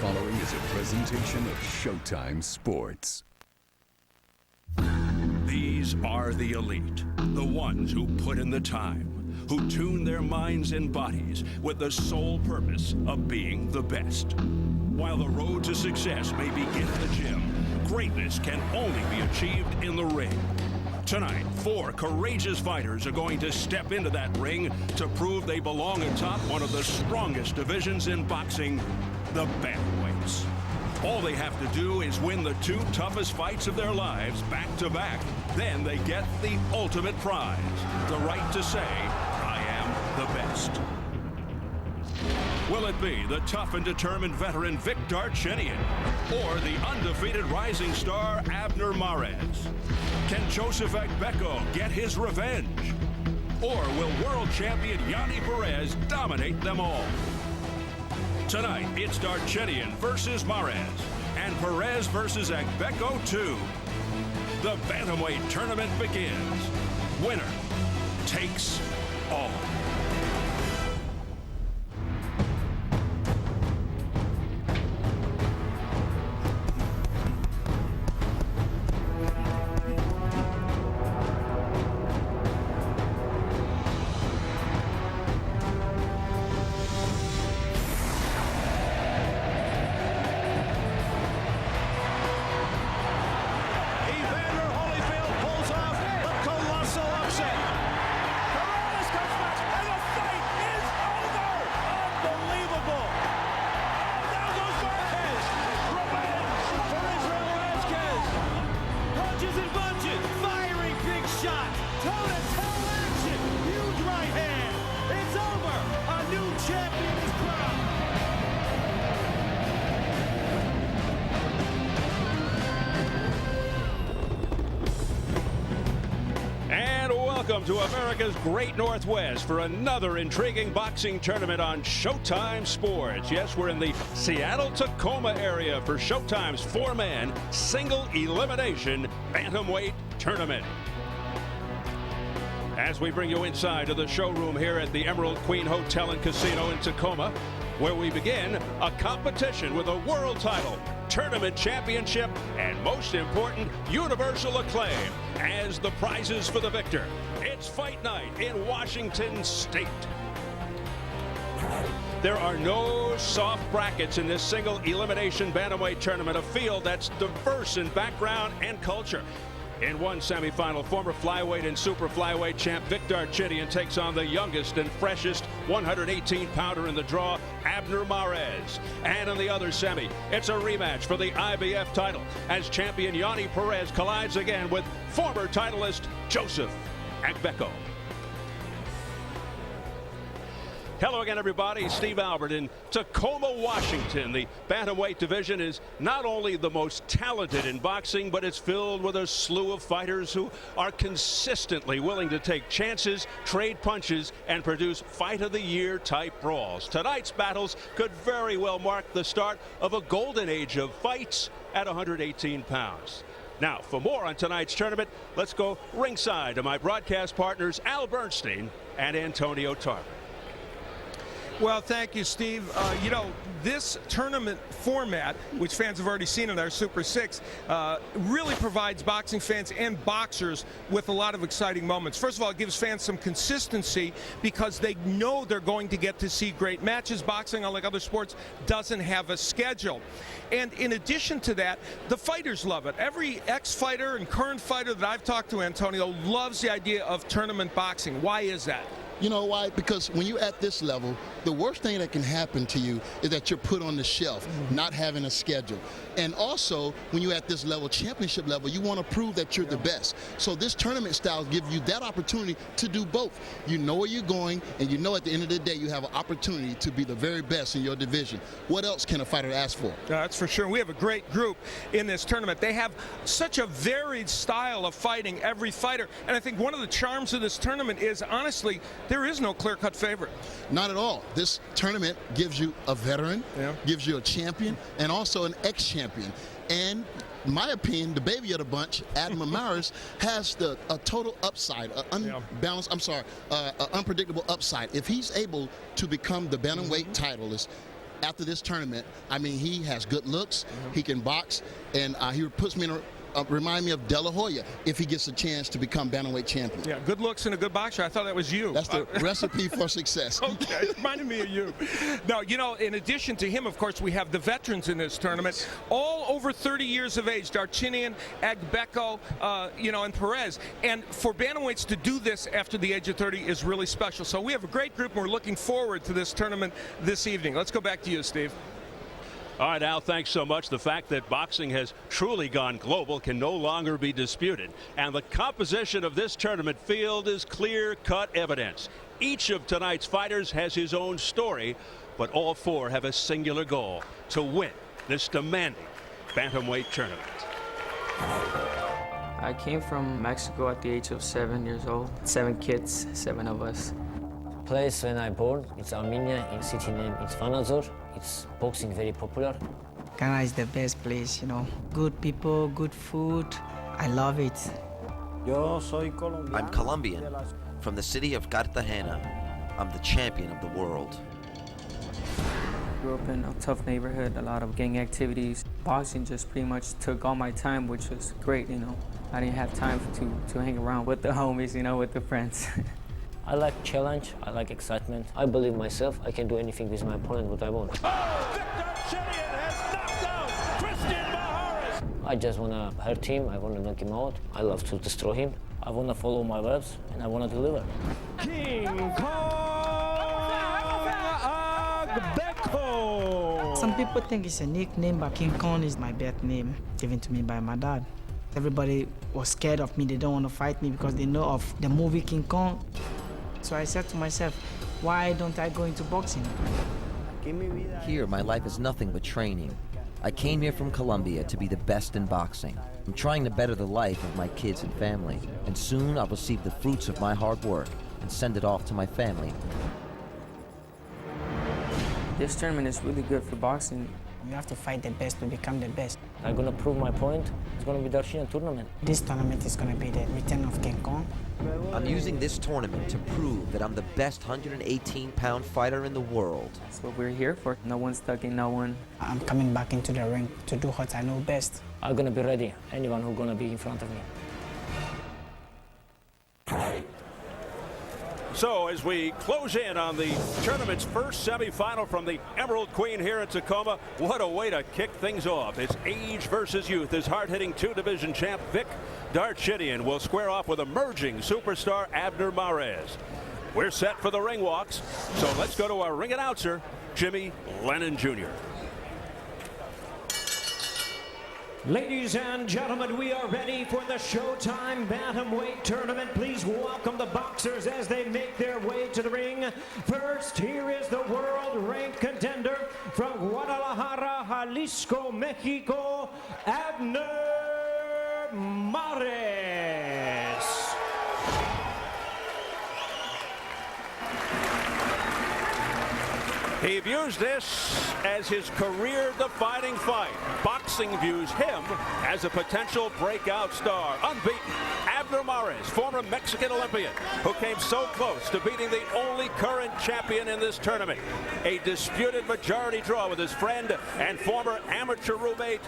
following is a presentation of Showtime Sports. These are the elite, the ones who put in the time, who tune their minds and bodies with the sole purpose of being the best. While the road to success may begin in the gym, greatness can only be achieved in the ring. Tonight, 4 courageous fighters are going to step into that ring to prove they belong atop one of the strongest divisions in boxing, the bantamweights. All they have to do is win the 2 toughest fights of their lives back to back. Then they get the ultimate prize, the right to say, I am the best. Will it be the tough and determined veteran Vic Darchinyan or the undefeated rising star Abner Mares? Can Joseph Agbeko get his revenge? Or will world champion Yanni Perez dominate them all? Tonight, it's Darchinyan versus Mares and Perez versus Agbeko 2. The bantamweight tournament begins. Winner takes all. Welcome to America's Great Northwest for another intriguing boxing tournament on Showtime Sports. Yes, we're in the Seattle-Tacoma area for Showtime's 4-man single elimination bantamweight tournament. As we bring you inside to the showroom here at the Emerald Queen Hotel and Casino in Tacoma, where we begin a competition with a world title, tournament championship, and most important, universal acclaim as the prizes for the victor. It's fight night in Washington State. There are no soft brackets in this single elimination bantamweight tournament, a field that's diverse in background and culture. In one semifinal, former flyweight and super flyweight champ Vic Darchinyan takes on the youngest and freshest 118-pounder in the draw, Abner Mares. And in the other semi, it's a rematch for the IBF title as champion Yanni Perez collides again with former titleist Joseph Agbeko. Hello again, everybody. Steve Albert in Tacoma, Washington. The bantamweight division is not only the most talented in boxing, but it's filled with a slew of fighters who are consistently willing to take chances, trade punches, and produce fight-of-the-year type brawls. Tonight's battles could very well mark the start of a golden age of fights at 118 pounds. Now, for more on tonight's tournament, let's go ringside to my broadcast partners Al Bernstein and Antonio Tarver. Well, thank you, Steve. You know, this tournament format, which fans have already seen in our Super 6, really provides boxing fans and boxers with a lot of exciting moments. First of all, it gives fans some consistency because they know they're going to get to see great matches. Boxing, unlike other sports, doesn't have a schedule. And in addition to that, the fighters love it. Every ex-fighter and current fighter that I've talked to, Antonio, loves the idea of tournament boxing. Why is that? You know why? Because when you're at this level, the worst thing that can happen to you is that you're put on the shelf, not having a schedule. And also, when you're at this level, championship level, you want to prove that you're the best. So this tournament style gives you that opportunity to do both. You know where you're going, and you know at the end of the day, you have an opportunity to be the very best in your division. What else can a fighter ask for? That's for sure. We have a great group in this tournament. They have such a varied style of fighting, every fighter. And I think one of the charms of this tournament is, honestly, there is no clear-cut favorite. Not at all. This tournament gives you a veteran, gives you a champion, and also an ex-champion. And in my opinion, the baby of the bunch, Abner Mares, has a total upside, unpredictable upside. If he's able to become the bantamweight titleist, after this tournament, I mean, he has good looks, he can box, and he puts me in a remind me of De La Hoya if he gets a chance to become bantamweight champion. Yeah, good looks and a good boxer. I thought that was you. That's the recipe for success. Okay, it reminded me of you. Now, you know, in addition to him, of course, we have the veterans in this tournament, all over 30 years of age. Darchinyan, Agbeko, you know, and Perez. And for bantamweights to do this after the age of 30 is really special. So we have a great group, and we're looking forward to this tournament this evening. Let's go back to you, Steve. All right, Al, thanks so much. The fact that boxing has truly gone global can no longer be disputed. And the composition of this tournament field is clear-cut evidence. Each of tonight's fighters has his own story, but all four have a singular goal: to win this demanding bantamweight tournament. I came from Mexico at the age of 7 years old. 7 kids, 7 of us. Place when I born, it's Armenia. In city name, it's Vanadzor. It's boxing very popular. Ghana is the best place, you know. Good people, good food. I love it. I'm Colombian, from the city of Cartagena. I'm the champion of the world. Grew up in a tough neighborhood, a lot of gang activities. Boxing just pretty much took all my time, which was great, you know. I didn't have time to hang around with the homies, you know, with the friends. I like challenge, I like excitement. I believe myself, I can do anything with my opponent what I want. I just want to hurt him, I want to knock him out. I love to destroy him. I want to follow my words, and I want to deliver. King Kong Agbeko. Some people think it's a nickname, but King Kong is my birth name, given to me by my dad. Everybody was scared of me. They don't want to fight me because they know of the movie King Kong. So I said to myself, why don't I go into boxing? Here, my life is nothing but training. I came here from Colombia to be the best in boxing. I'm trying to better the life of my kids and family, and soon I'll receive the fruits of my hard work and send it off to my family. This tournament is really good for boxing. You have to fight the best to become the best. I'm gonna prove my point. It's gonna be Darchinyan tournament. This tournament is going to be the return of King Kong. I'm using this tournament to prove that I'm the best 118-pound fighter in the world. That's what we're here for. No one's thugging no one. I'm coming back into the ring to do what I know best. I'm gonna be ready. Anyone who's gonna be in front of me. So as we close in on the tournament's first semifinal from the Emerald Queen here at Tacoma, what a way to kick things off. It's age versus youth as hard-hitting 2-division champ Vic Darchinyan will square off with emerging superstar Abner Mares. We're set for the ring walks, so let's go to our ring announcer, Jimmy Lennon Jr. Ladies and gentlemen, we are ready for the Showtime Bantamweight Tournament. Please welcome the boxers as they make their way to the ring. First, here is the world-ranked contender from Guadalajara, Jalisco, Mexico, Abner Mares. He views this as his career-defining fight. Boxing views him as a potential breakout star. Unbeaten, Abner Mares, former Mexican Olympian, who came so close to beating the only current champion in this tournament. A disputed majority draw with his friend and former amateur roommate,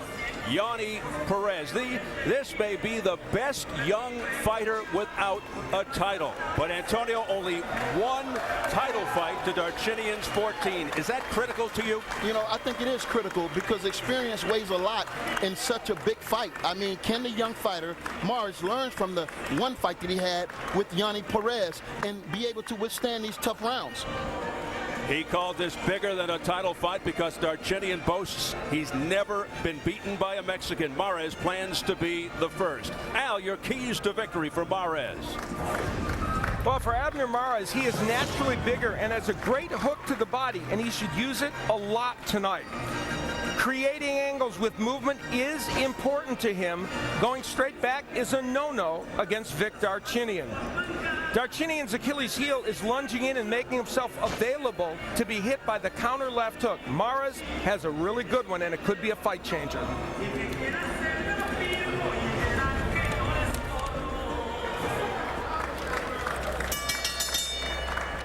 Yanni Perez. This may be the best young fighter without a title. But Antonio, only one title fight to Darchinyan's 14. Is that critical to you? You know, I think it is critical because experience weighs a lot in such a big fight. I mean, can the young fighter, Mares, learn from the one fight that he had with Yanni Perez and be able to withstand these tough rounds? He called this bigger than a title fight because Darchinyan boasts he's never been beaten by a Mexican. Mares plans to be the first. Al, your keys to victory for Mares. Well, for Abner Mares, he is naturally bigger and has a great hook to the body, and he should use it a lot tonight. Creating angles with movement is important to him. Going straight back is a no-no against Vic Darchinyan. Darchinyan's Achilles heel is lunging in and making himself available to be hit by the counter left hook. Mares has a really good one, and it could be a fight changer.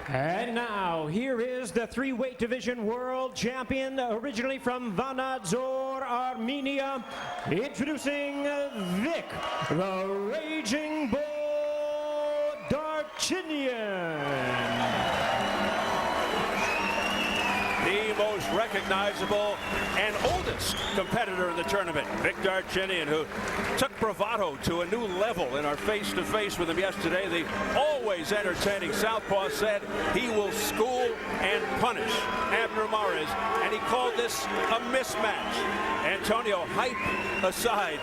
And now, here is the three-weight division world champion, originally from Vanadzor, Armenia, introducing Vic, the Raging Bull Darchinyan. The most recognizable and oldest competitor in the tournament, Vic Darchinyan, who took bravado to a new level in our face-to-face with him yesterday. The always entertaining southpaw said he will school and punish Abner Mares, and he called this a mismatch. Antonio, hype aside,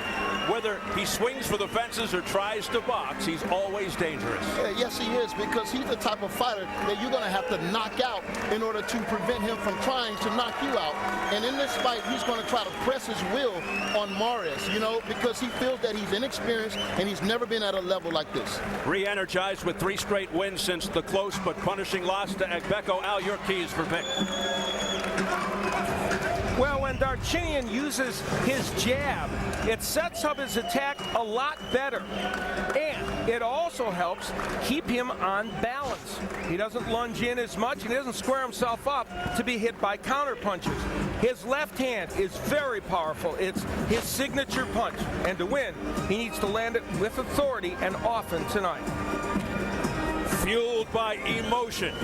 whether he swings for the fences or tries to box, he's always dangerous. Yeah, yes, he is, because he's the type of fighter that you're going to have to knock out in order to prevent him from trying to knock you out. And in this fight, he's going to try to press his will on Mares, you know, because he feels that he's inexperienced and he's never been at a level like this. Re-energized with 3 straight wins since the close but punishing loss to Agbeko. Al, your keys for Vic. Well, when Darchinyan uses his jab, it sets up his attack a lot better. And it also helps keep him on balance. He doesn't lunge in as much, and he doesn't square himself up to be hit by counter punches. His left hand is very powerful. It's his signature punch. And to win, he needs to land it with authority and often tonight. Fueled by emotion,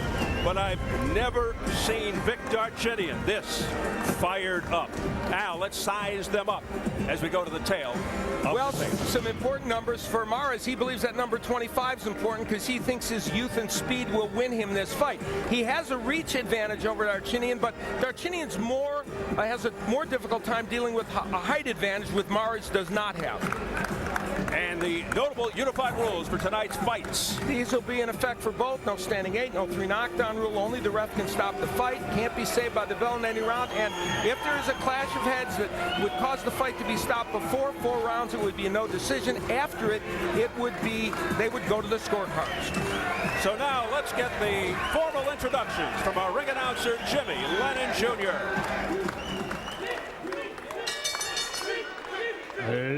but I've never seen Vic Darchinyan this fired up. Al, let's size them up as we go to the tail. Well, some important numbers for Mares. He believes that number 25 is important because he thinks his youth and speed will win him this fight. He has a reach advantage over Darchinyan, but Darchinyan's has a more difficult time dealing with a height advantage, which Mares does not have. And the notable unified rules for tonight's fights. These will be in effect for both. No standing 8, no 3 knockdown rule. Only the ref can stop the fight. Can't be saved by the bell in any round. And if there is a clash of heads that would cause the fight to be stopped before 4 rounds, it would be a no decision. After it, they would go to the scorecards. So now let's get the formal introductions from our ring announcer, Jimmy Lennon Jr.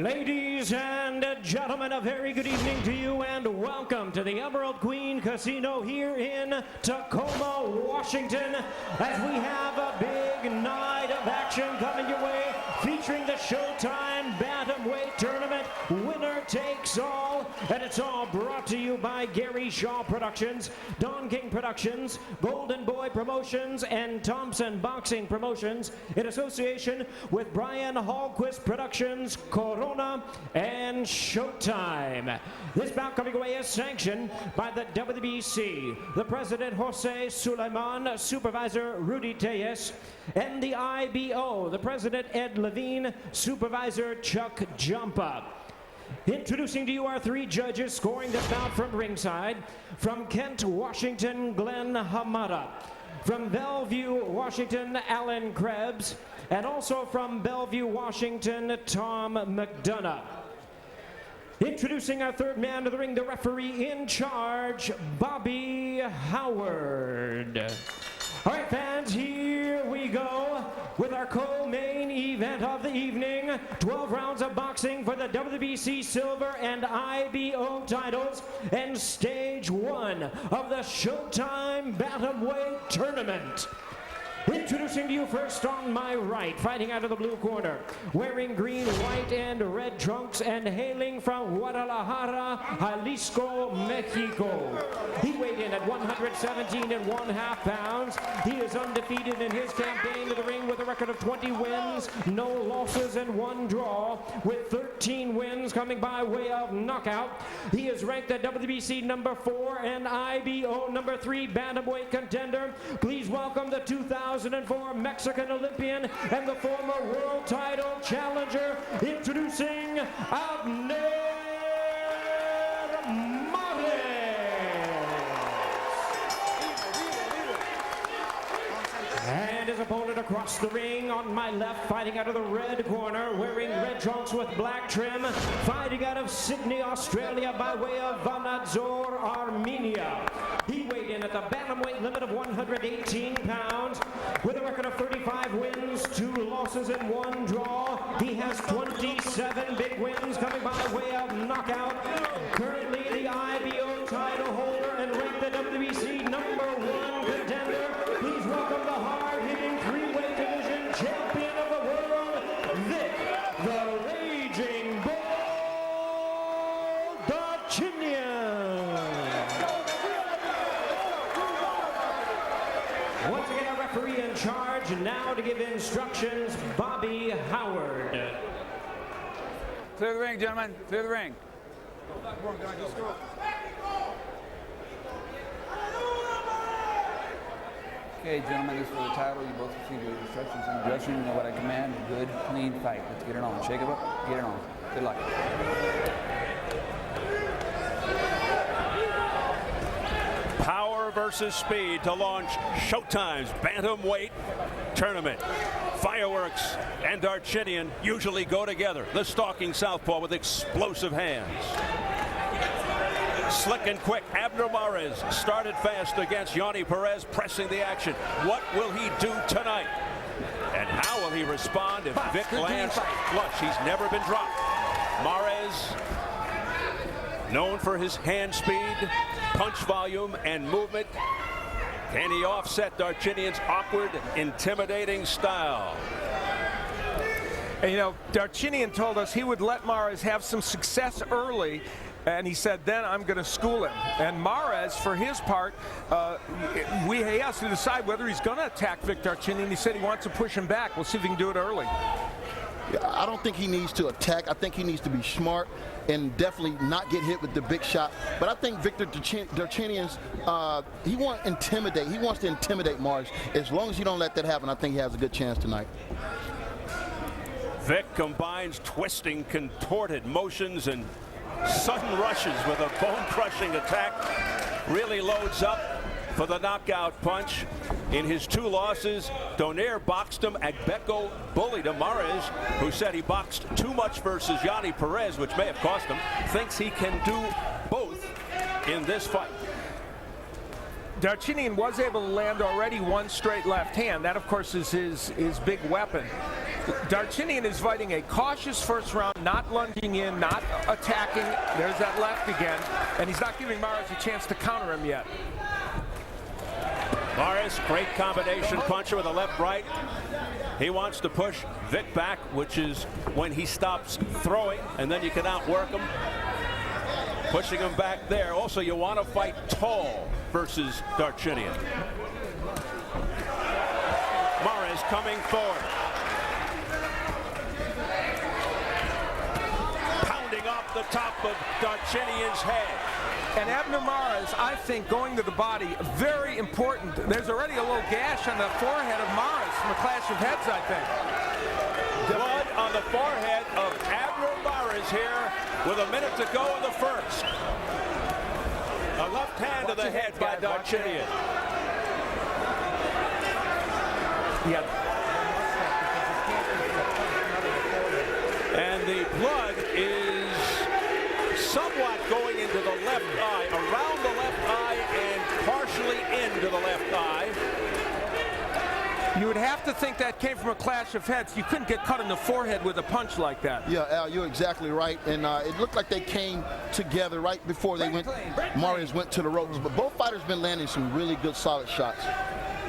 Ladies and gentlemen, a very good evening to you and welcome to the Emerald Queen Casino here in Tacoma, Washington, as we have a big night of action coming your way, featuring the Showtime Bantamweight Tournament. Winner takes all, and it's all brought to you by Gary Shaw Productions, Don King Productions, Golden Boy Promotions, and Thompson Boxing Promotions, in association with Brian Hallquist Productions, Corona, and Showtime. This bout coming away is sanctioned by the WBC, the President Jose Sulaiman, Supervisor Rudy Tellez, and the IBO, the President Ed Levine, Supervisor Chuck Jumpa. Introducing to you our 3 judges scoring this bout from ringside. From Kent, Washington, Glenn Hamada. From Bellevue, Washington, Alan Krebs. And also from Bellevue, Washington, Tom McDonough. Introducing our 3rd man to the ring, the referee in charge, Bobby Howard. All right, fans, here we go with our co-main event of the evening. 12 rounds of boxing for the WBC Silver and IBO titles, and stage 1 of the Showtime Bantamweight Tournament. Introducing to you first on my right, fighting out of the blue corner, wearing green, white, and red trunks, and hailing from Guadalajara, Jalisco, Mexico. He weighed in at 117.5 pounds. He is undefeated in his campaign to the ring with a record of 20 wins, no losses, and 1 draw, with 13 wins coming by way of knockout. He is ranked at WBC number 4 and IBO number 3 bantamweight contender. Please welcome the 2004 Mexican Olympian and the former world title challenger, introducing Abner Mares. And his opponent across the ring on my left, fighting out of the red corner, wearing red trunks with black trim, fighting out of Sydney, Australia by way of Vanadzor, Armenia. He weighed in at the bantamweight limit of 118 pounds with a record of 35 wins, 2 losses, and 1 draw. He has 27 big wins coming by way of knockout. Currently the IBO title holder and ranked the WBC number 1 instructions, Bobby Howard. Clear the ring, gentlemen. Clear the ring. Okay, gentlemen, this is for the title. You both received your instructions in the dressing room. You know what I command. Good, clean fight. Let's get it on. Shake it up. Get it on. Good luck. Power versus speed to launch Showtime's bantamweight tournament. Fireworks and Darchinian usually go together. The stalking southpaw with explosive hands. Slick and quick, Abner Mares started fast against Yanni Perez, pressing the action. What will he do tonight? And how will he respond if Vic lands flush? He's never been dropped. Mares, known for his hand speed, punch volume, and movement. Can he offset Darchinian's awkward, intimidating style? And, you know, Darchinian told us he would let Mares have some success early, and he said, then I'm going to school him. And Mares, for his part, he has to decide whether he's going to attack Vic Darchinian. He said he wants to push him back. We'll see if he can do it early. Yeah, I don't think he needs to attack. I think he needs to be smart and definitely not get hit with the big shot. But I think Victor Darchinian's, he wants to intimidate Mares. As long as you don't let that happen, I think he has a good chance tonight. Vic combines twisting, contorted motions and sudden rushes with a bone-crushing attack. Really loads up for the knockout punch. In his 2 losses, Donaire boxed him. Agbeko bullied him. Mares, who said he boxed too much versus Yanni Perez, which may have cost him, thinks he can do both in this fight. Darchinian was able to land already 1 straight left hand. That, of course, is his big weapon. Darchinian is fighting a cautious first round, not lunging in, not attacking. There's that left again. And he's not giving Mares a chance to counter him yet. Mares, great combination puncher with a left-right. He wants to push Vic back, which is when he stops throwing, and then you can outwork him. Pushing him back there. Also, you want to fight tall versus Darchinian. Mares coming forward. Pounding off the top of Darchinian's head. And Abner Mares, I think, going to the body, very important. There's already a little gash on the forehead of Mares from a clash of heads, I think. Blood on the forehead of Abner Mares here with a minute to go in the first. A left hand to the head by Darchinian. Yeah. And the blood is somewhat going into the left eye, around the left eye and partially into the left eye. You would have to think that came from a clash of heads. You couldn't get cut in the forehead with a punch like that. Yeah, Al, you're exactly right. And it looked like they came together right before they Mares went to the ropes. But both fighters been landing some really good, solid shots.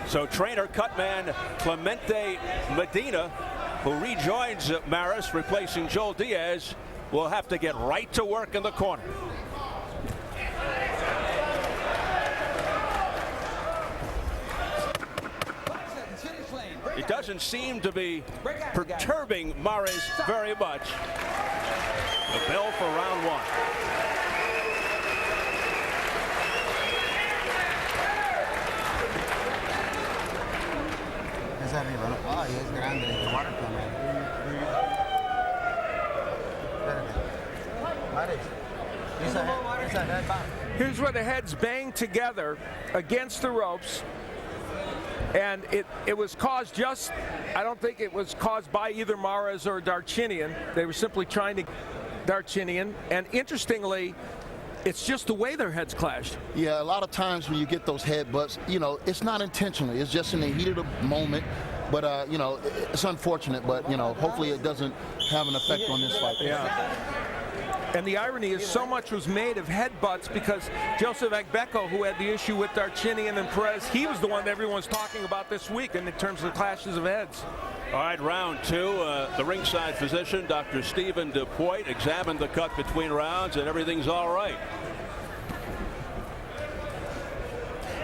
So trainer cutman Clemente Medina, who rejoins Mares, replacing Joel Diaz, will have to get right to work in the corner. It doesn't seem to be perturbing Mares very much. The bell for round 1. Here's where the heads bang together against the ropes. And it was caused I don't think it was caused by either Mares or Darchinian. They were simply trying to Darchinian. And interestingly, it's just the way their heads clashed. Yeah, a lot of times when you get those headbutts, you know, it's not intentionally. It's just in the heat of the moment. But, you know, it's unfortunate. But, you know, hopefully it doesn't have an effect on this fight. Yeah. And the irony is so much was made of headbutts because Joseph Agbeko, who had the issue with Darchinian and Perez, he was the one that everyone's talking about this week in terms of the clashes of heads. All right, round 2. The ringside physician, Dr. Stephen DuPoit, examined the cut between rounds, and everything's all right.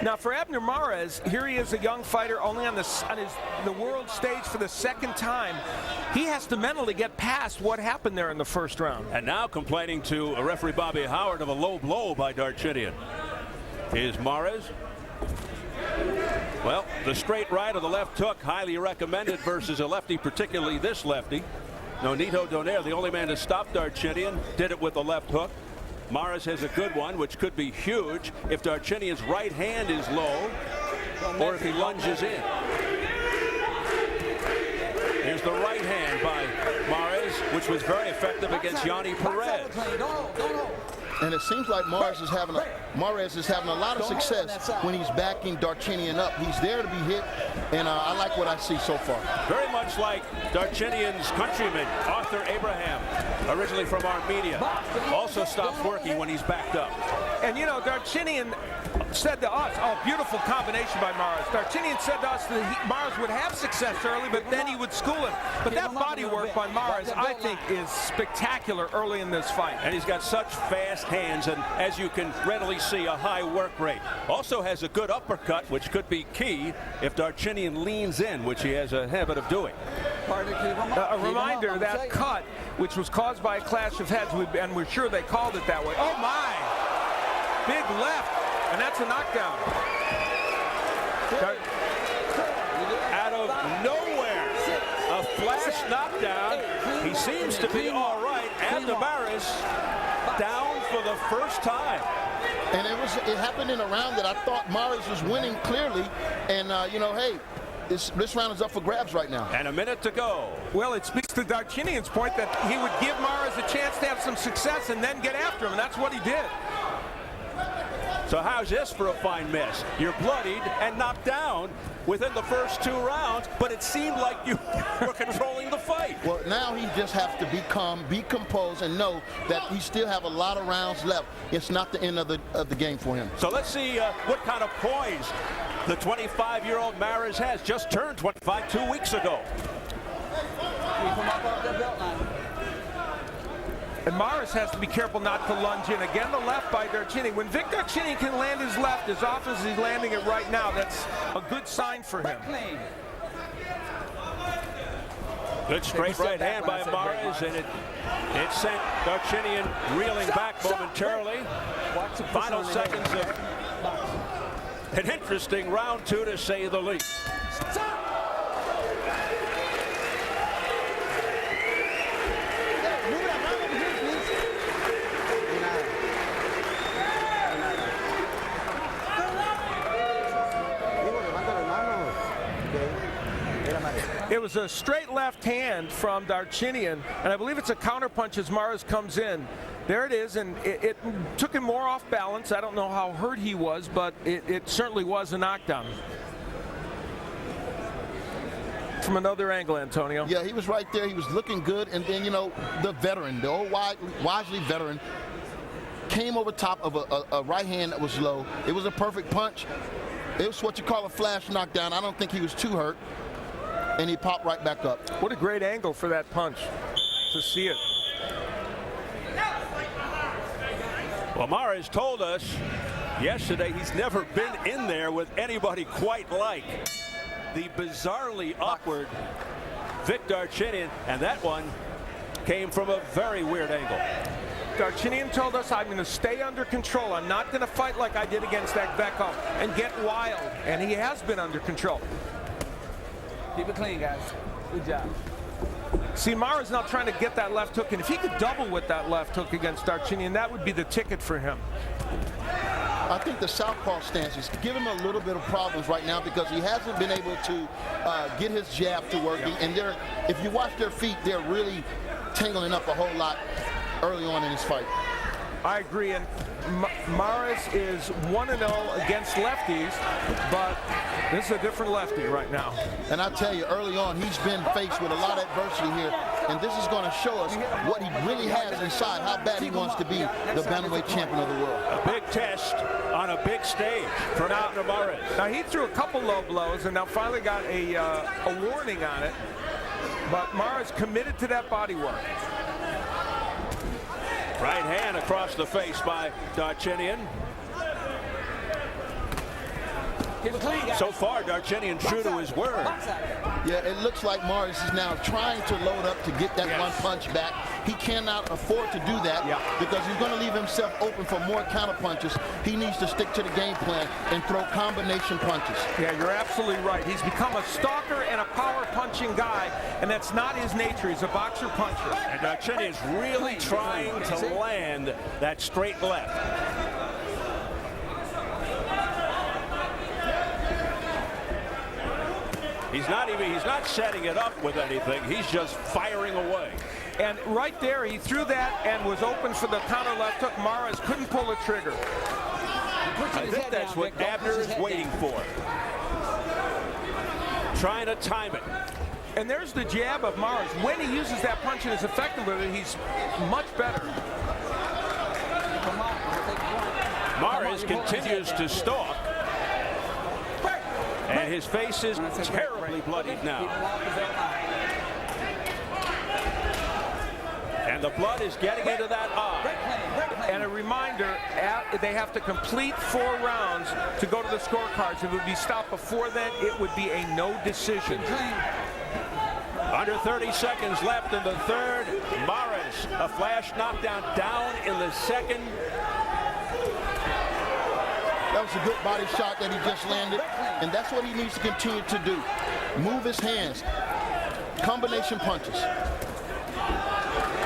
Now for Abner Mares, here he is, a young fighter, only on the world stage for the second time. He has to mentally get past what happened there in the first round. And now complaining to referee Bobby Howard of a low blow by Darchinyan. Is Mares. Well, the straight right or the left hook, highly recommended versus a lefty, particularly this lefty. Nonito Donaire, the only man to stop Darchinyan, did it with the left hook. Mares has a good one, which could be huge if Darchinyan's right hand is low or if he lunges in. Here's the right hand by Mares, which was very effective against Yanni Perez. And it seems like Mares is having a lot of success when he's backing Darchinyan up. He's there to be hit, and I like what I see so far. Very much like Darchinyan's countryman, Arthur Abraham, originally from Armenia, also stops working when he's backed up. And you know, Darchinyan said to us, oh, beautiful combination by Mares. Darchinyan said to us that Mares would have success early, but then he would school him. But that body work by Mares, I think, is spectacular early in this fight. And he's got such fast hands, and as you can readily see, a high work rate. Also has a good uppercut, which could be key if Darchinyan leans in, which he has a habit of doing. A reminder, that cut, which was caused by a clash of heads, and we're sure they called it that way. Oh, my! Big left, and that's a knockdown. Out of nowhere, a flash knockdown. He seems to be all right. Abner Mares down for the first time. And it happened in a round that I thought Mares was winning clearly. And, you know, hey, this round is up for grabs right now. And a minute to go. Well, it speaks to Darchinyan's point that he would give Mares a chance to have some success and then get after him, and that's what he did. So how's this for a fine miss? You're bloodied and knocked down within the first 2 rounds, but it seemed like you were controlling the fight. Well, now he just has to be calm, be composed, and know that he still have a lot of rounds left. It's not the end of the game for him. So let's see what kind of poise the 25-year-old Mares has. Just turned 25 2 weeks ago. And Mares has to be careful not to lunge in. Again, the left by Darchinyan. When Vic Darchinyan can land his left as often as he's landing it right now, that's a good sign for him. Good straight right hand by Mares, and it sent Darchinyan reeling back momentarily. Final seconds of an interesting round 2, to say the least. It was a straight left hand from Darchinyan, and I believe it's a counterpunch as Mares comes in. There it is, and it took him more off balance. I don't know how hurt he was, but it certainly was a knockdown. From another angle, Antonio. Yeah, he was right there. He was looking good, and then, you know, the veteran, the old Wisely veteran, came over top of a right hand that was low. It was a perfect punch. It was what you call a flash knockdown. I don't think he was too hurt. And he popped right back up. What a great angle for that punch, to see it. Well, Mares told us yesterday he's never been in there with anybody quite like the bizarrely awkward Vic Darchinyan, and that one came from a very weird angle. Darchinyan told us, I'm going to stay under control. I'm not going to fight like I did against Agbekov and get wild, and he has been under control. Keep it clean, guys. Good job. See, Mares now trying to get that left hook, and if he could double with that left hook against Darchinyan, that would be the ticket for him. I think the southpaw stance is giving him a little bit of problems right now because he hasn't been able to get his jab to working. And if you watch their feet, they're really tangling up a whole lot early on in this fight. I agree, and Mares is 1-0 against lefties, but this is a different lefty right now. And I tell you, early on, he's been faced with a lot of adversity here, and this is going to show us what he really has inside, how bad he wants to be the bantamweight champion of the world. A big test on a big stage for Abner Mares. Now, he threw a couple low blows and now finally got a warning on it, but Mares committed to that body work. Right hand across the face by Darchinyan. So far, Darchinyan true to his word. Yeah, it looks like Morris is now trying to load up to get that one punch back. He cannot afford to do that because he's going to leave himself open for more counter punches. He needs to stick to the game plan and throw combination punches. Yeah, you're absolutely right. He's become a stalker and a power punching guy, and that's not his nature. He's a boxer puncher. And Darchinyan is really trying to land that straight left. He's not setting it up with anything. He's just firing away. And right there, he threw that and was open for the counter left hook. Mares couldn't pull the trigger. I think that's what Abner is waiting for. Trying to time it. And there's the jab of Mares. When he uses that punch and is effective with it, he's much better. Mares continues to stalk. And his face is terribly bloodied now. And the blood is getting into that eye. And a reminder, they have to complete 4 rounds to go to the scorecards. If it would be stopped before then, it would be a no decision. Under 30 seconds left in the third. Mares, a flash knockdown down in the second. That was a good body shot that he just landed, and that's what he needs to continue to do. Move his hands. Combination punches.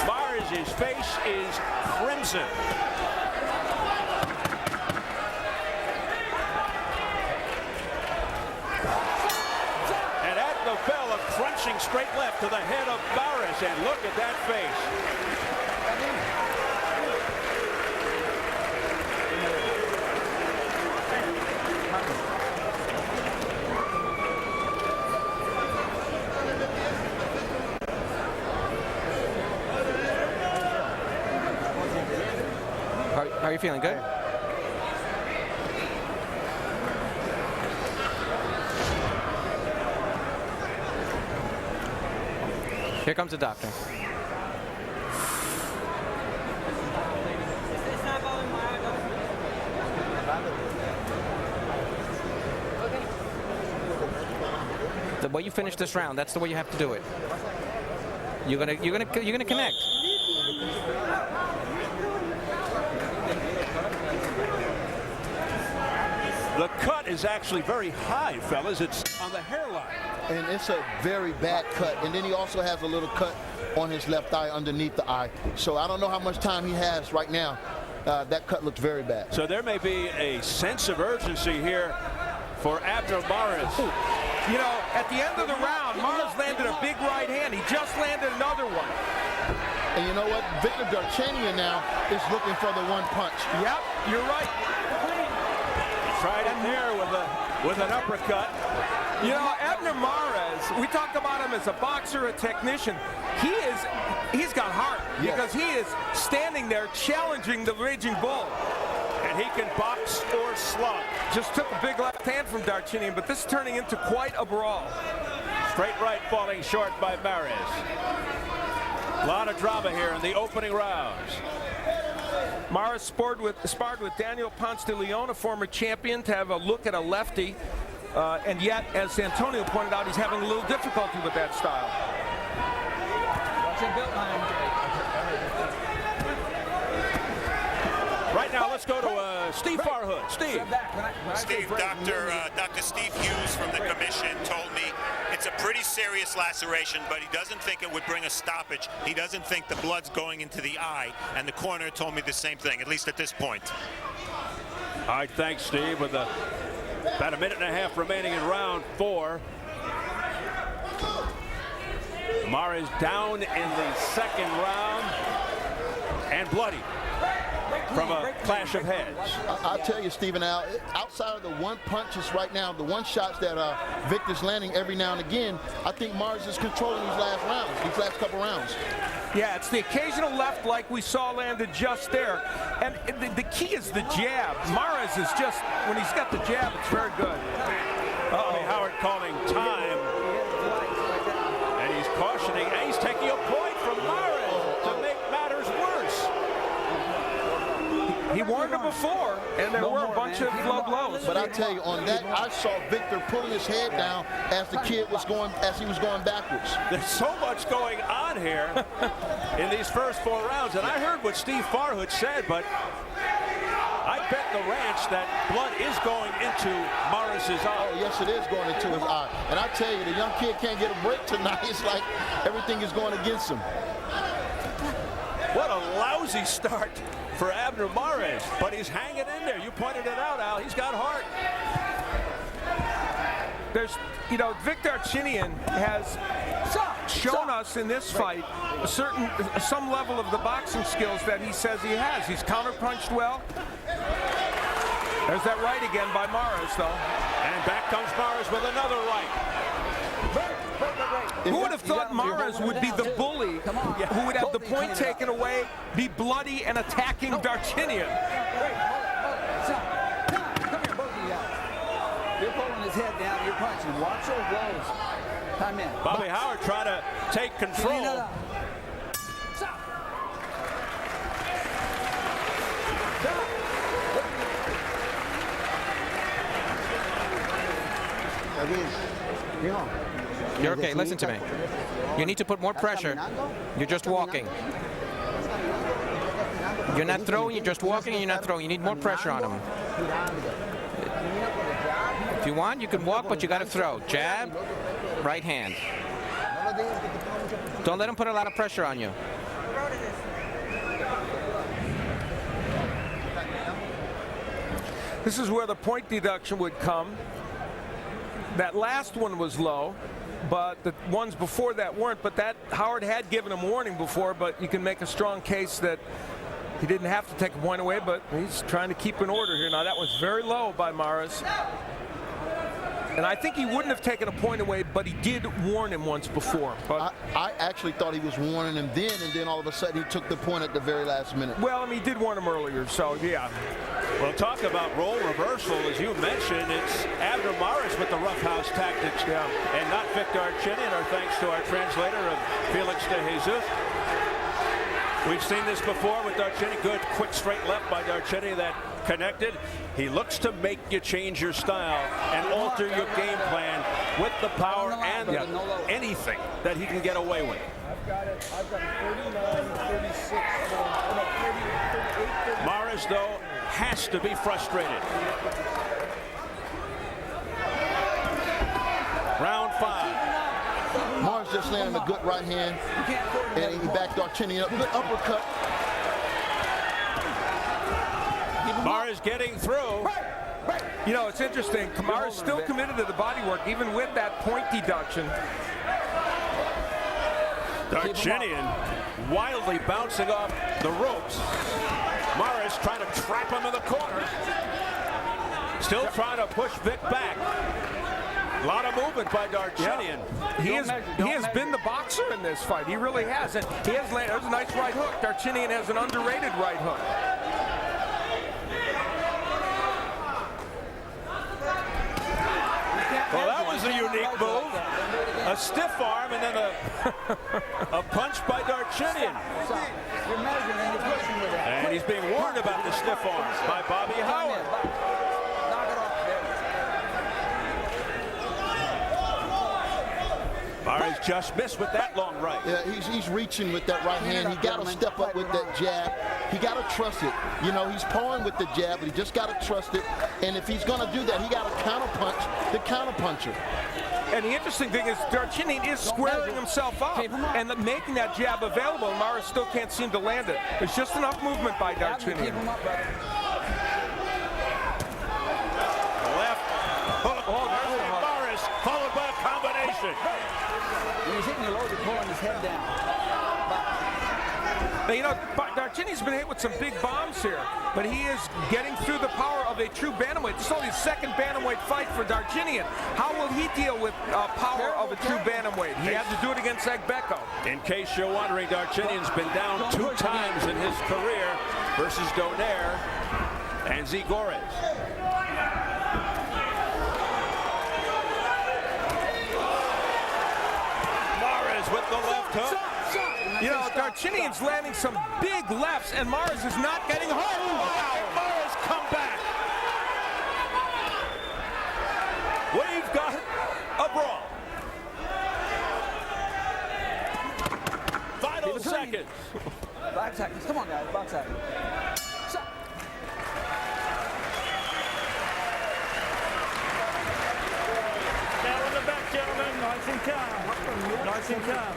Mares' face is crimson. And Abner fell a crunching straight left to the head of Mares, and look at that face. How are you feeling? Good? Here comes the doctor. The way you finish this round, that's the way you have to do it. You're gonna connect. The cut is actually very high, fellas. It's on the hairline. And it's a very bad cut. And then he also has a little cut on his left eye underneath the eye. So I don't know how much time he has right now. That cut looks very bad. So there may be a sense of urgency here for Abner Mares. You know, at the end of the round, Mares landed a big right hand. He just landed another one. And you know what? Victor Darchinyan now is looking for the one punch. Yep, you're right. Tried it there with an uppercut. You know, Abner Mares, we talk about him as a boxer, a technician. He's got heart because he is standing there challenging the Raging Bull. And he can box or slug. Just took a big left hand from Darchinyan, but this is turning into quite a brawl. Straight right falling short by Mares. A lot of drama here in the opening rounds. Mares sparred with Daniel Ponce de Leon, a former champion, to have a look at a lefty. And yet, as Antonio pointed out, he's having a little difficulty with that style. Right now, let's go to Steve Farhood. Steve. Steve, Dr. Steve Hughes from the commission told me it's a pretty serious laceration, but he doesn't think it would bring a stoppage. He doesn't think the blood's going into the eye, and the coroner told me the same thing, at least at this point. All right, thanks, Steve. With about a minute and a half remaining in round 4. Mares down in the second round and bloody from a clash of heads. I'll tell you, Stephen, Al, outside of the one punches right now, the one shots that Victor's landing every now and again, I think Mares is controlling these last couple rounds. Yeah, it's the occasional left like we saw landed just there. And the key is the jab. Mares is just, when he's got the jab, it's very good. Uh-oh, Howard calling time. And he's cautioning, and he's taking a point from Mares to make matters worse. He warned happened before, and there were a bunch of low blows. But I tell you, on that, I saw Victor pulling his head down as the kid was going, as he was going backwards. There's so much going on here in these first 4 rounds, and I heard what Steve Farhood said, but I bet the ranch that blood is going into Morris's eye. Oh, yes, it is going into his eye. And I tell you, the young kid can't get a break tonight. It's like everything is going against him. What a lousy start for Abner Mares, but he's hanging in there. You pointed it out, Al. He's got heart. There's, you know, Vic Darchinyan has shown us in this fight some level of the boxing skills that he says he has. He's counterpunched well. There's that right again by Mares, though. And back comes Mares with another right. Who would have thought Mares would be the bully who would have the point taken away, be bloody and attacking Darchinyan? You're pulling his head down, you're punching. Watch those blows. Time in. Bobby Howard trying to take control. You're okay, listen to me. You need to put more pressure. You're just walking. You're not throwing, you're just walking and you're not throwing. You need more pressure on him. If you want, you can walk, but you got to throw. Jab, right hand. Don't let him put a lot of pressure on you. This is where the point deduction would come. That last one was low, but the ones before that weren't. But that Howard had given him warning before, but you can make a strong case that he didn't have to take a point away, but he's trying to keep an order here. Now, that was very low by Mares. And I think he wouldn't have taken a point away, but he did warn him once before. But I actually thought he was warning him then, and then all of a sudden he took the point at the very last minute. Well, I mean, he did warn him earlier, so yeah. Well, talk about role reversal, as you mentioned. It's Abner Mares with the roughhouse tactics now, and not Vic Darchinyan, our thanks to our translator of Felix de Jesus. We've seen this before with Darchinyan. Good, quick, straight left by Darchinyan that connected. He looks to make you change your style and alter your game plan with the power and anything that he can get away with. I've got it 39-36. Mares, though, has to be frustrated. Round 5. Mares just landed a good right hand, and he backed Darchinyan up. Good uppercut. Mares getting through. You know, it's interesting. Kamaru's still committed to the body work, even with that point deduction. Darchinyan wildly bouncing off the ropes. Mares trying to trap him in the corner. Still trying to push Vic back. A lot of movement by Darchinyan. He has been the boxer in this fight. He really has. And he has landed. There's a nice right hook. Darchinyan has an underrated right hook. Well, that was a unique move. A stiff arm and then a punch by Darchinyan. And he's being warned about the stiff arms by Bobby Howard. Mares just missed with that long right. Yeah, he's reaching with that right hand. He got to step up with that jab. He got to trust it. You know, he's pawing with the jab, but he just got to trust it. And if he's going to do that, he got to counterpunch the counterpuncher. And the interesting thing is Darchinyan is squaring himself up and making that jab available. Mares still can't seem to land it. There's just enough movement by Darchinyan. Left hook. Mares followed by a combination. When he's hitting the low, you're pulling his head down. Now, you know, Darchinyan's been hit with some big bombs here, but he is getting through the power of a true bantamweight. This is only his second bantamweight fight for Darchinyan. How will he deal with power of a true bantamweight? He had to do it against Agbeko. In case you're wondering, Darchinyan's been down 2 times in his career versus Donaire and Zigores. Mares with the left hook. You know, Darchinian's landing some big lefts, and Morris is not getting hurt. Wow. Morris come back. We've got a brawl. Final seconds. 5 seconds. Come on, guys. 5 seconds. Down on the back, gentlemen. Nice and calm. Nice and calm.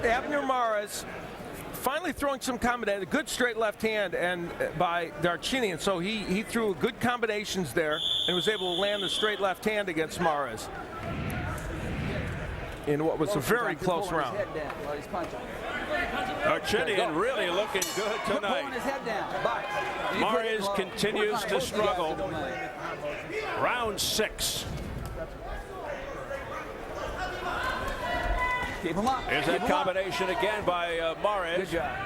Abner Mares finally throwing some combination, a good straight left hand and by Darchinian. So he threw good combinations there and was able to land the straight left hand against Mares in what was a very close round. Darchinian really looking good tonight. Mares continues to struggle. Round 6. Keep him up. Here's that combination again by Mares. Good job.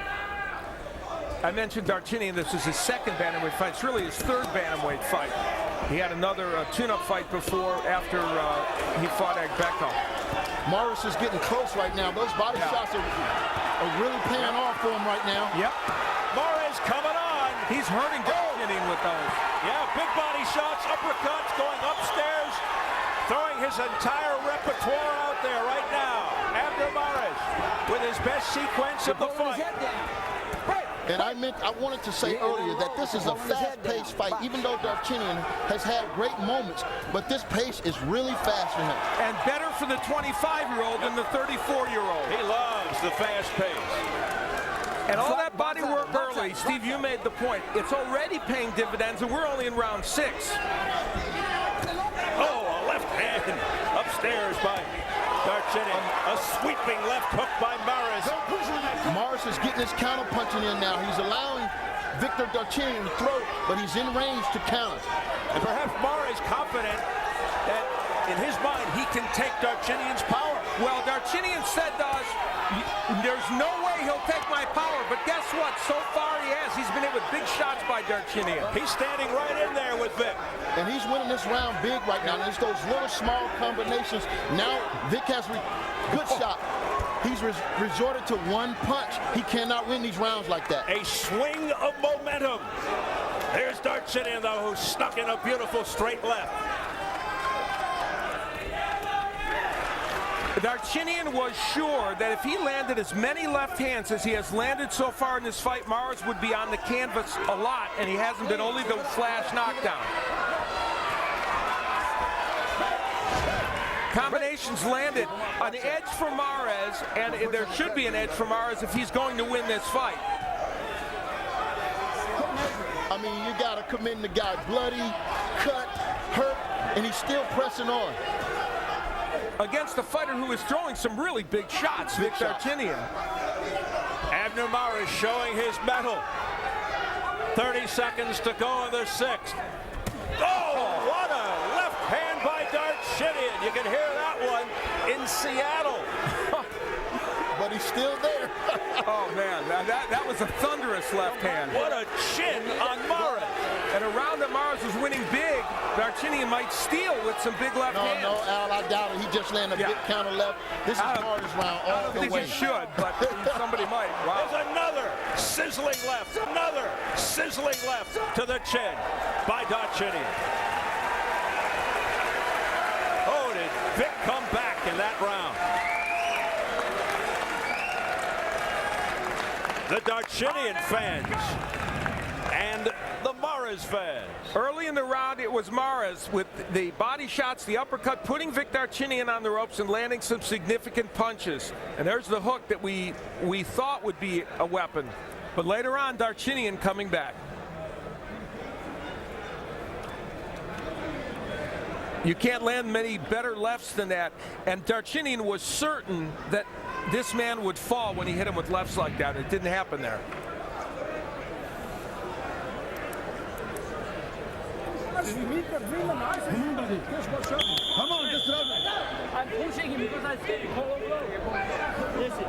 I mentioned Darchinian. This is his second bantamweight fight. It's really his third bantamweight fight. He had another tune-up fight before after he fought Agbeko. Morris is getting close right now. Those body shots are really paying off for him right now. Yep. Mares coming on. He's hurting Darchinian with those. Yeah, big body shots, uppercuts, going upstairs, throwing his entire repertoire out there right now. Abner Mares with his best sequence of the fight. And I wanted to say earlier that this is a fast-paced fight, even though Darchinian has had great moments, but this pace is really fast for him. And better for the 25-year-old than the 34-year-old. He loves the fast pace. And all that body work early, Steve, you made the point. It's already paying dividends, and we're only in round 6. Oh, a left hand upstairs by Darchinian. A sweeping left hook by Mares. Mares is getting his counter punching in now. He's allowing Victor Darchinian to throw, but he's in range to counter. And perhaps Mares confident that in his mind he can take Darchinian's power. Well, Darchinian said to us, there's no way he'll take my power, but guess what? So far he has. He's been hit with big shots by Darchinian. He's standing right in there with Vic. And he's winning this round big right now. It's those little small combinations. Now Vic has good shot. He's resorted to one punch. He cannot win these rounds like that. A swing of momentum. There's Darchinian, though, who snuck in a beautiful straight left. Darchinian was sure that if he landed as many left hands as he has landed so far in this fight, Mares would be on the canvas a lot, and he hasn't been, only the flash knockdown. Combinations landed. An edge for Mares, and there should be an edge for Mares if he's going to win this fight. I mean, you got to commend the guy. Bloody, cut, hurt, and he's still pressing on. Against a fighter who is throwing some really big shots, Vic Darchinian. Abner Mares showing his mettle. 30 seconds to go in the 6th. Oh, what a left hand by Darchinian. You can hear that one in Seattle. But he's still there. Oh, man, that was a thunderous left hand. What a chin on Mares. And a round that Mares was winning big, Darchinian might steal with some big left hands. No, Al, I doubt it. He just landed a big counter left. This is hardest round all the way. I don't think he should, but somebody might. Wow. There's another sizzling left. Another sizzling left to the chin by Darchinian. Oh, did Vic come back in that round? The Darchinian fans and the Mares fans. Early in the round, it was Mares with the body shots, the uppercut, putting Vic Darchinian on the ropes and landing some significant punches. And there's the hook that we thought would be a weapon. But later on, Darchinian coming back. You can't land many better lefts than that. And Darchinian was certain that this man would fall when he hit him with lefts like that. It didn't happen there. Come on, just throw it. I'm pushing him because I said let's go.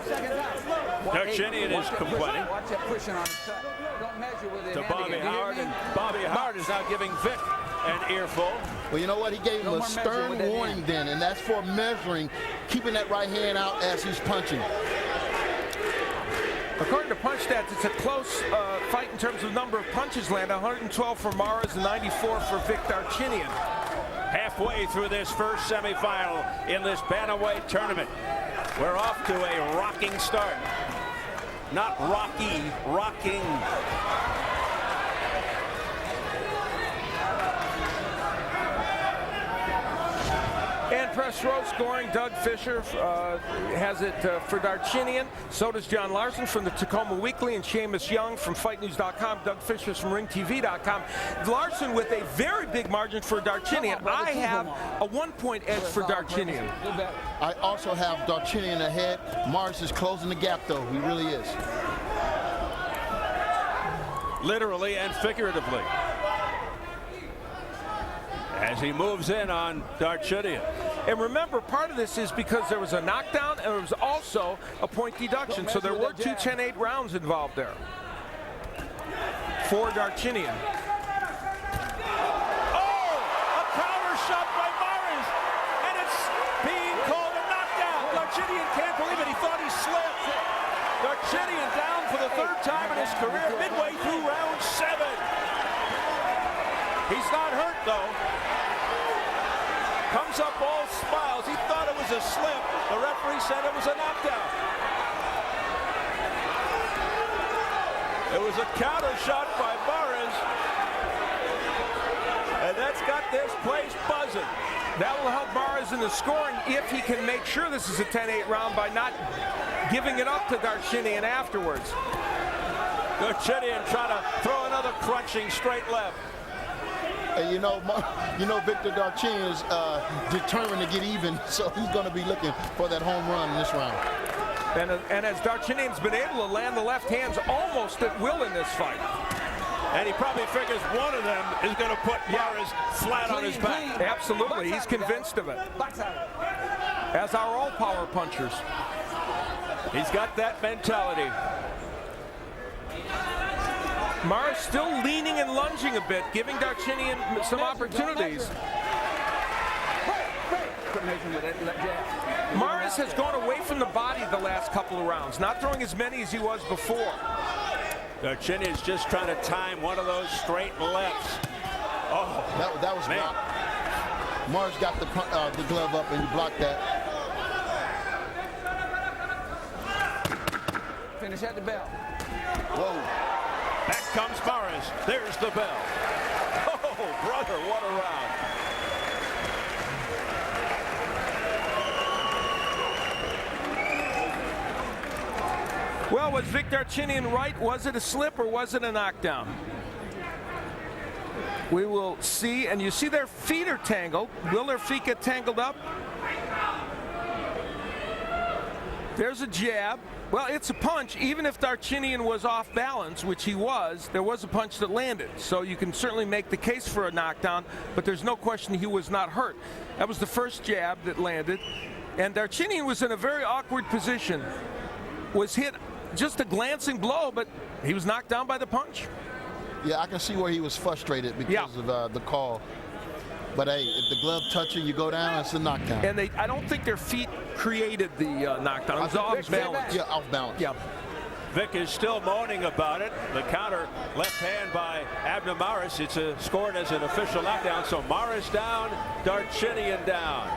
Second time. Darchinian is complaining. Watch that pushing on his cut. Don't measure with it. To Bobby Howard, and Bobby Howard is now giving Vic an earful. Well, you know what? He gave him a stern warning then, and that's for measuring, keeping that right hand out as he's punching. According to Punch Stats, it's a close fight in terms of number of punches landed. 112 for Mares and 94 for Vic Darchinian. Halfway through this first semifinal in this bantamweight tournament. We're off to a rocking start. Not rocky, rocking. And press row scoring. Doug Fisher has it for Darchinian. So does John Larson from the Tacoma Weekly and Seamus Young from FightNews.com. Doug Fisher's from RingTV.com. Larson with a very big margin for Darchinian. I have a 1-point edge for Darchinian. I also have Darchinian ahead. Mars is closing the gap, though. He really is. Literally and figuratively. As he moves in on Darchinian. And remember, part of this is because there was a knockdown and there was also a point deduction. So there were two 10-8 rounds involved there for Darchinian. Oh, a counter shot by Mares, and it's being called a knockdown. Darchinian can't believe it. He thought he slipped. Darchinian down for the third time in his career, midway through round 7. He's not hurt, though. Comes up all smiles. He thought it was a slip. The referee said it was a knockdown. It was a counter shot by Mares. And that's got this place buzzing. That will help Mares in the scoring if he can make sure this is a 10-8 round by not giving it up to Darchinian afterwards. Darchinian trying to throw another crunching straight left. You know, Victor Darchinian is determined to get even, so he's going to be looking for that home run in this round. And as Darchinian's been able to land the left hands almost at will in this fight. And he probably figures one of them is going to put Mares flat on his back. Absolutely, he's convinced of it. As are all power punchers. He's got that mentality. Mares still leaning and lunging a bit, giving Darchinian some opportunities. Mares has gone away from the body the last couple of rounds, not throwing as many as he was before. Darchinian's just trying to time one of those straight lefts. Oh, that was man. Mares got the glove up and he blocked that. Finish at the bell. Whoa. Back comes Mares. There's the bell. Oh, brother, what a round. Well, was Vic Darchinian right? Was it a slip or was it a knockdown? We will see, and you see their feet are tangled. Will their feet get tangled up? There's a jab. Well, it's a punch. Even if Darchinian was off balance, which he was, there was a punch that landed. So you can certainly make the case for a knockdown, but there's no question he was not hurt. That was the first jab that landed. And Darchinian was in a very awkward position. Was hit just a glancing blow, but he was knocked down by the punch. Yeah, I can see where he was frustrated because of the call. But hey, if the glove touching, you go down, it's a knockdown. And I don't think their feet created the knockdown. It was off balance. Yeah, off balance. Yeah. Vic is still moaning about it. The counter left hand by Abner Mares. It's scored as an official knockdown. So Mares down, Darchinian down.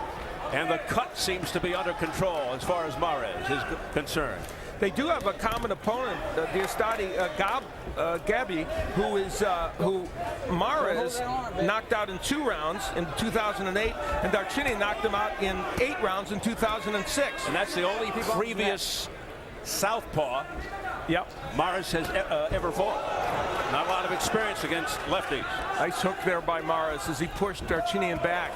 And the cut seems to be under control as far as Mares is concerned. They do have a common opponent, Diastati Gabi, who Mares knocked out in 2 rounds in 2008, and Darchinian knocked him out in 8 rounds in 2006. And that's the only previous southpaw Mares has ever fought. Not a lot of experience against lefties. Nice hook there by Mares as he pushed Darchinian back.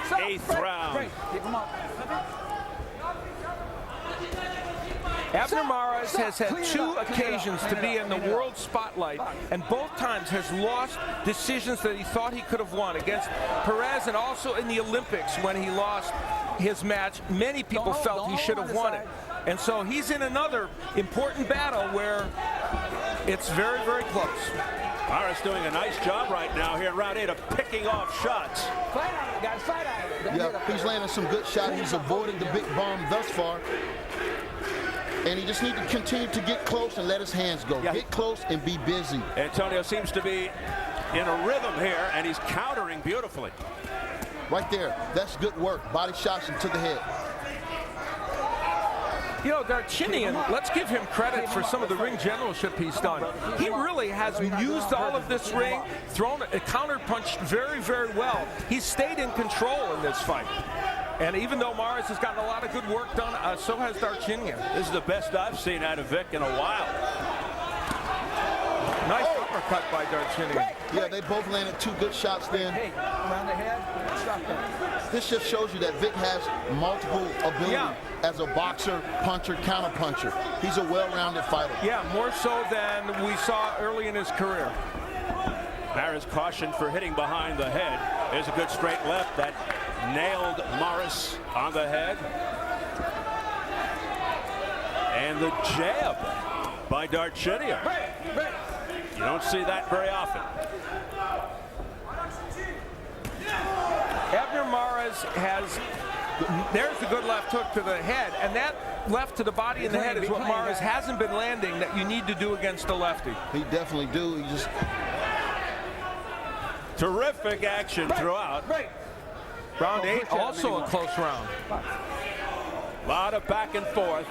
8th round. Abner Mares has had 2 occasions to be in the world spotlight, and both times has lost decisions that he thought he could have won against Perez, and also in the Olympics when he lost his match. Many people felt he should have won it. And so he's in another important battle where it's very, very close. Mares doing a nice job right now here in round 8 of picking off shots. Fight on it, guys, fight on it. Yeah, he's landing some good shots. He's avoided the big bomb thus far. And he just needs to continue to get close and let his hands go. Yeah. Get close and be busy. Antonio seems to be in a rhythm here, and he's countering beautifully. Right there. That's good work. Body shots into the head. You know, Darchinyan, let's give him credit for some of the ring generalship he's done. He really has used all of this ring, thrown a counter-punched very, very well. He's stayed in control in this fight. And even though Mares has gotten a lot of good work done, so has Darchinyan. This is the best I've seen out of Vic in a while. Nice uppercut by Darchinyan. Yeah, they both landed 2 good shots then. Hey, around the head, stop that. This just shows you that Vic has multiple ability as a boxer, puncher, counter-puncher. He's a well-rounded fighter. Yeah, more so than we saw early in his career. Mares cautioned for hitting behind the head. There's a good straight left that nailed Mares on the head. And the jab by Darchinyan. You don't see that very often. Abner Mares has, there's the good left hook to the head, and that left to the body and the head is what Mares hasn't been landing that you need to do against a lefty. He definitely do. He just... Terrific action throughout. Round 8, also a close round. A lot of back and forth.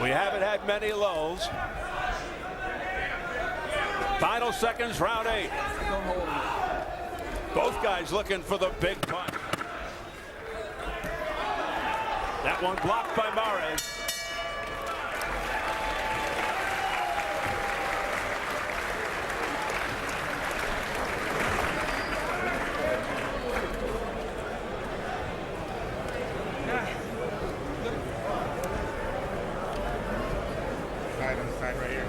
We haven't had many lulls. Final seconds, round 8. Both guys looking for the big punch. That one blocked by Mares. Side right here.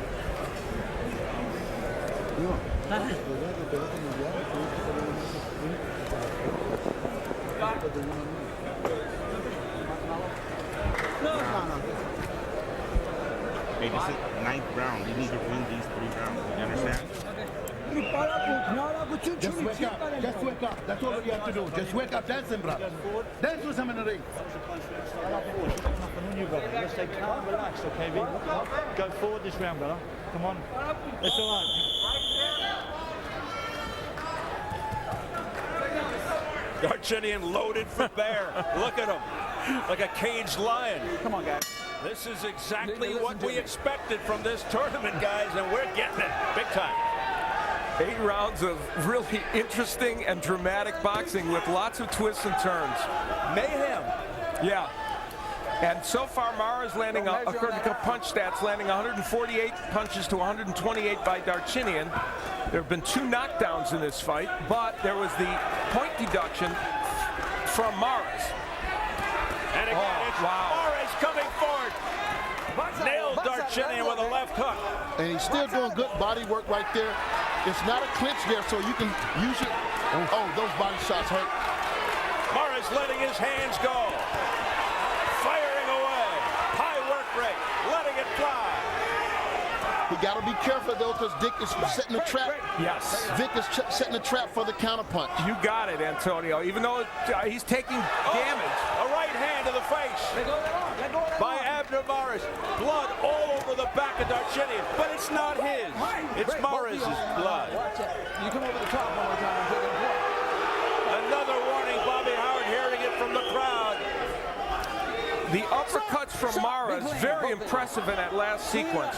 Hey, this is 9th round. You need to win these 3 rounds. You understand? Just wake up. Just wake up. That's all you have to do. Just wake up. Dance him, bro. Dance with him in the ring. Let's stay calm, relax, okay, Vic? Go forward this round, brother. Come on. It's all right. Darchinyan loaded for bear. Look at him, like a caged lion. Come on, guys. This is exactly what we expected from this tournament, guys, and we're getting it big time. 8 rounds of really interesting and dramatic boxing with lots of twists and turns. Mayhem. Yeah. And so far, Mares landing, according to punch stats, landing 148 punches to 128 by Darchinyan. There have been 2 knockdowns in this fight, but there was the point deduction from Mares. And again, it's Mares coming forward. Nailed Darchinyan with a left hook. And he's still doing good body work right there. It's not a clinch there, so you can use it. Oh, those body shots hurt. Mares letting his hands go. Firing away. High work rate. Letting it fly. He got to be careful, though, because Dick is setting a trap. Yes. Vic is setting a trap for the counterpunch. You got it, Antonio. Even though he's taking damage. A right hand to the face by Abner Mares. Blood all over the back of Darchinyan, but it's not his. It's Mares' blood. You come over the top one more time and take it. Another warning, Bobby Howard hearing it from the crowd. The uppercuts from Mares, very impressive in that last sequence.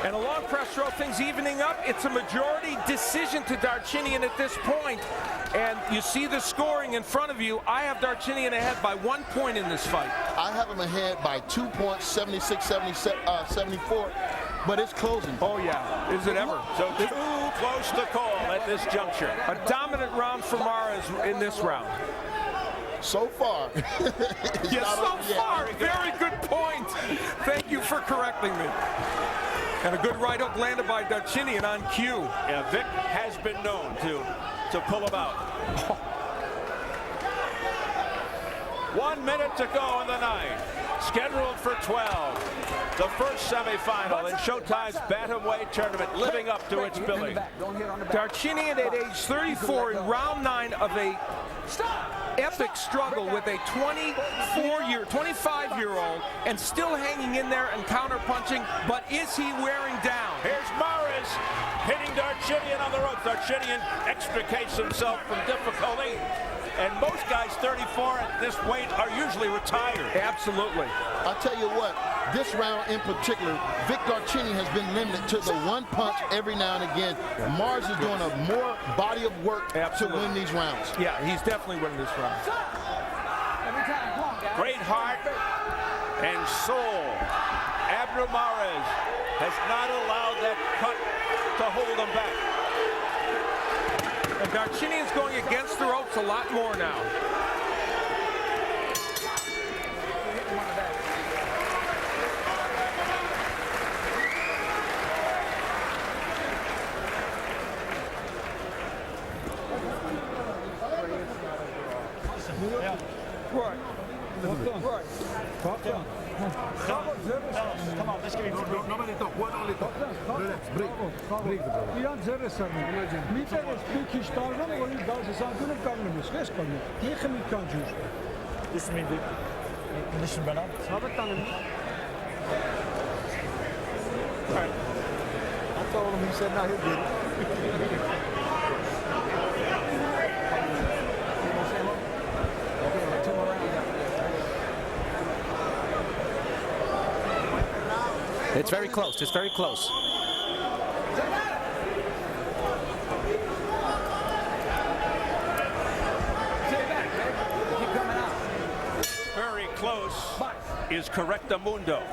And a long press throw, things evening up. It's a majority decision to Darchinyan at this point. And you see the scoring in front of you. I have Darchinyan ahead by 1 point in this fight. I have him ahead by 2 points, 76, 74, but it's closing. Oh, yeah. Is it ever? So 2 close to call at this juncture. A dominant round for Mares in this round. So far. Yes, so far. Very good point. Thank you for correcting me. And a good right hook landed by Darchinian on cue. Yeah, Vic has been known to pull him out. 1 minute to go in the night. Scheduled for 12. The first semifinal in Showtime's Bantamweight tournament, living up to its billing. Darchinian at age 34 in round 9 of a epic struggle with a 25-year-old and still hanging in there and counter-punching, but is he wearing down? Here's Mares hitting Darchinian on the ropes. Darchinian extricates himself from difficulty. And most guys 34 at this weight are usually retired. Absolutely. I'll tell you what, this round in particular, Vic Darchinian has been limited to the one punch every now and again. Mares is doing a more body of work to win these rounds. Yeah, he's definitely winning this round. Great heart and soul. Abner Mares has not allowed that cut to hold him back. And Darchinian's going against the ropes a lot more now. Come on, let's give him Nobody talk, one only talk. Relax, breathe the brother. Ian Zerresan, mi teraz Vicky Starvan, oni dalje zakonom kanunu, sve skalno. Nije mi kanđuš. This means listen bana. Sabit tanım. I told him, he said, no, he'll get it. It's very close. It's very close. Very close is Correctamundo.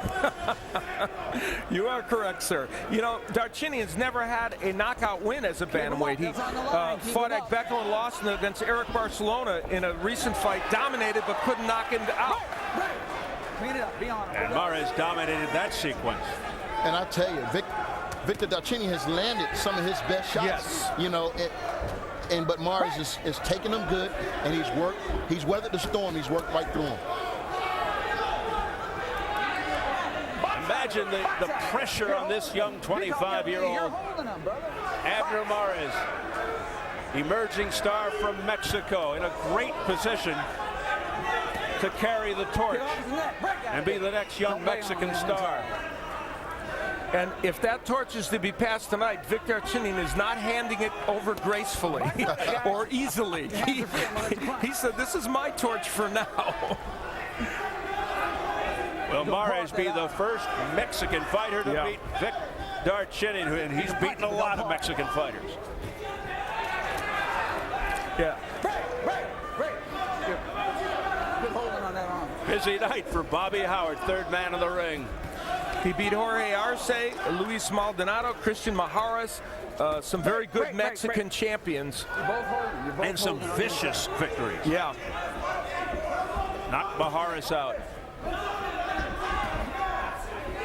You are correct, sir. You know, Darchinian's never had a knockout win as a bantamweight. He fought at Beckle and lost against Eric Barcelona in a recent fight, dominated but couldn't knock him out. And Mares dominated that sequence. And I tell you, Victor Darchinian has landed some of his best shots. Yes. You know, but Mares is taking them good, and he's weathered the storm. He's worked right through them. Imagine the pressure on this young 25-year-old Abner Mares, emerging star from Mexico, in a great position to carry the torch and be the next young Mexican star. And if that torch is to be passed tonight, Vic Darchinian is not handing it over gracefully or easily. He said, this is my torch for now. Will Mares be the first Mexican fighter to beat Vic Darchinian, and he's beaten a lot of Mexican fighters. Yeah. Busy night for Bobby Howard, third man in the ring. He beat Jorge Arce, Luis Maldonado, Christian Maharas, some very good Mexican champions. And some vicious victories. Yeah. Knocked Maharas out.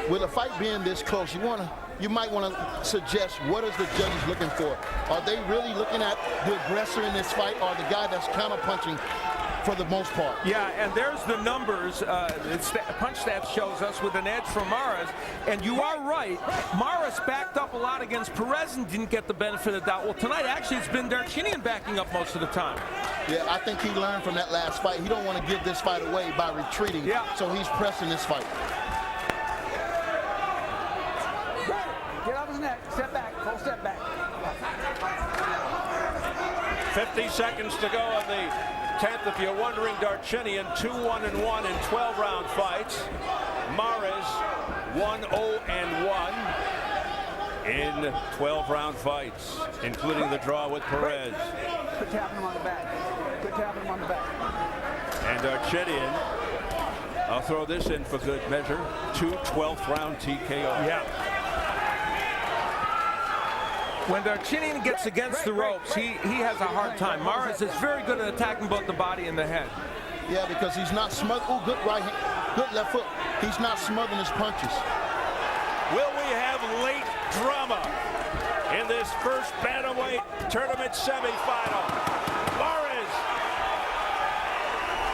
With a fight being this close, you might want to suggest, what is the judges looking for? Are they really looking at the aggressor in this fight, or the guy that's counter-punching for the most part? Yeah, and there's the numbers. Punch Stats shows us with an edge for Mares, and you are right. Mares backed up a lot against Perez and didn't get the benefit of the doubt. Well, tonight, actually, it's been Darchinian backing up most of the time. Yeah, I think he learned from that last fight. He don't want to give this fight away by retreating, so he's pressing this fight. Get off his neck, step back, full step back. 50 seconds to go in the 10th. If you're wondering, Darchinian 2-1-1 in 12-round fights. Mares 1-0-1 in 12-round fights, including the draw with Perez. Quit tapping him on the back. Quit tapping him on the back. And Darchinian, I'll throw this in for good measure, 2 12th round TKO. Yeah. When Darchinian gets against the ropes, he has a hard time. Mares is very good at attacking both the body and the head. Yeah, because he's not smothering. Oh, good right hand, good left foot. He's not smothering his punches. Will we have late drama in this first bantamweight tournament semifinal? Mares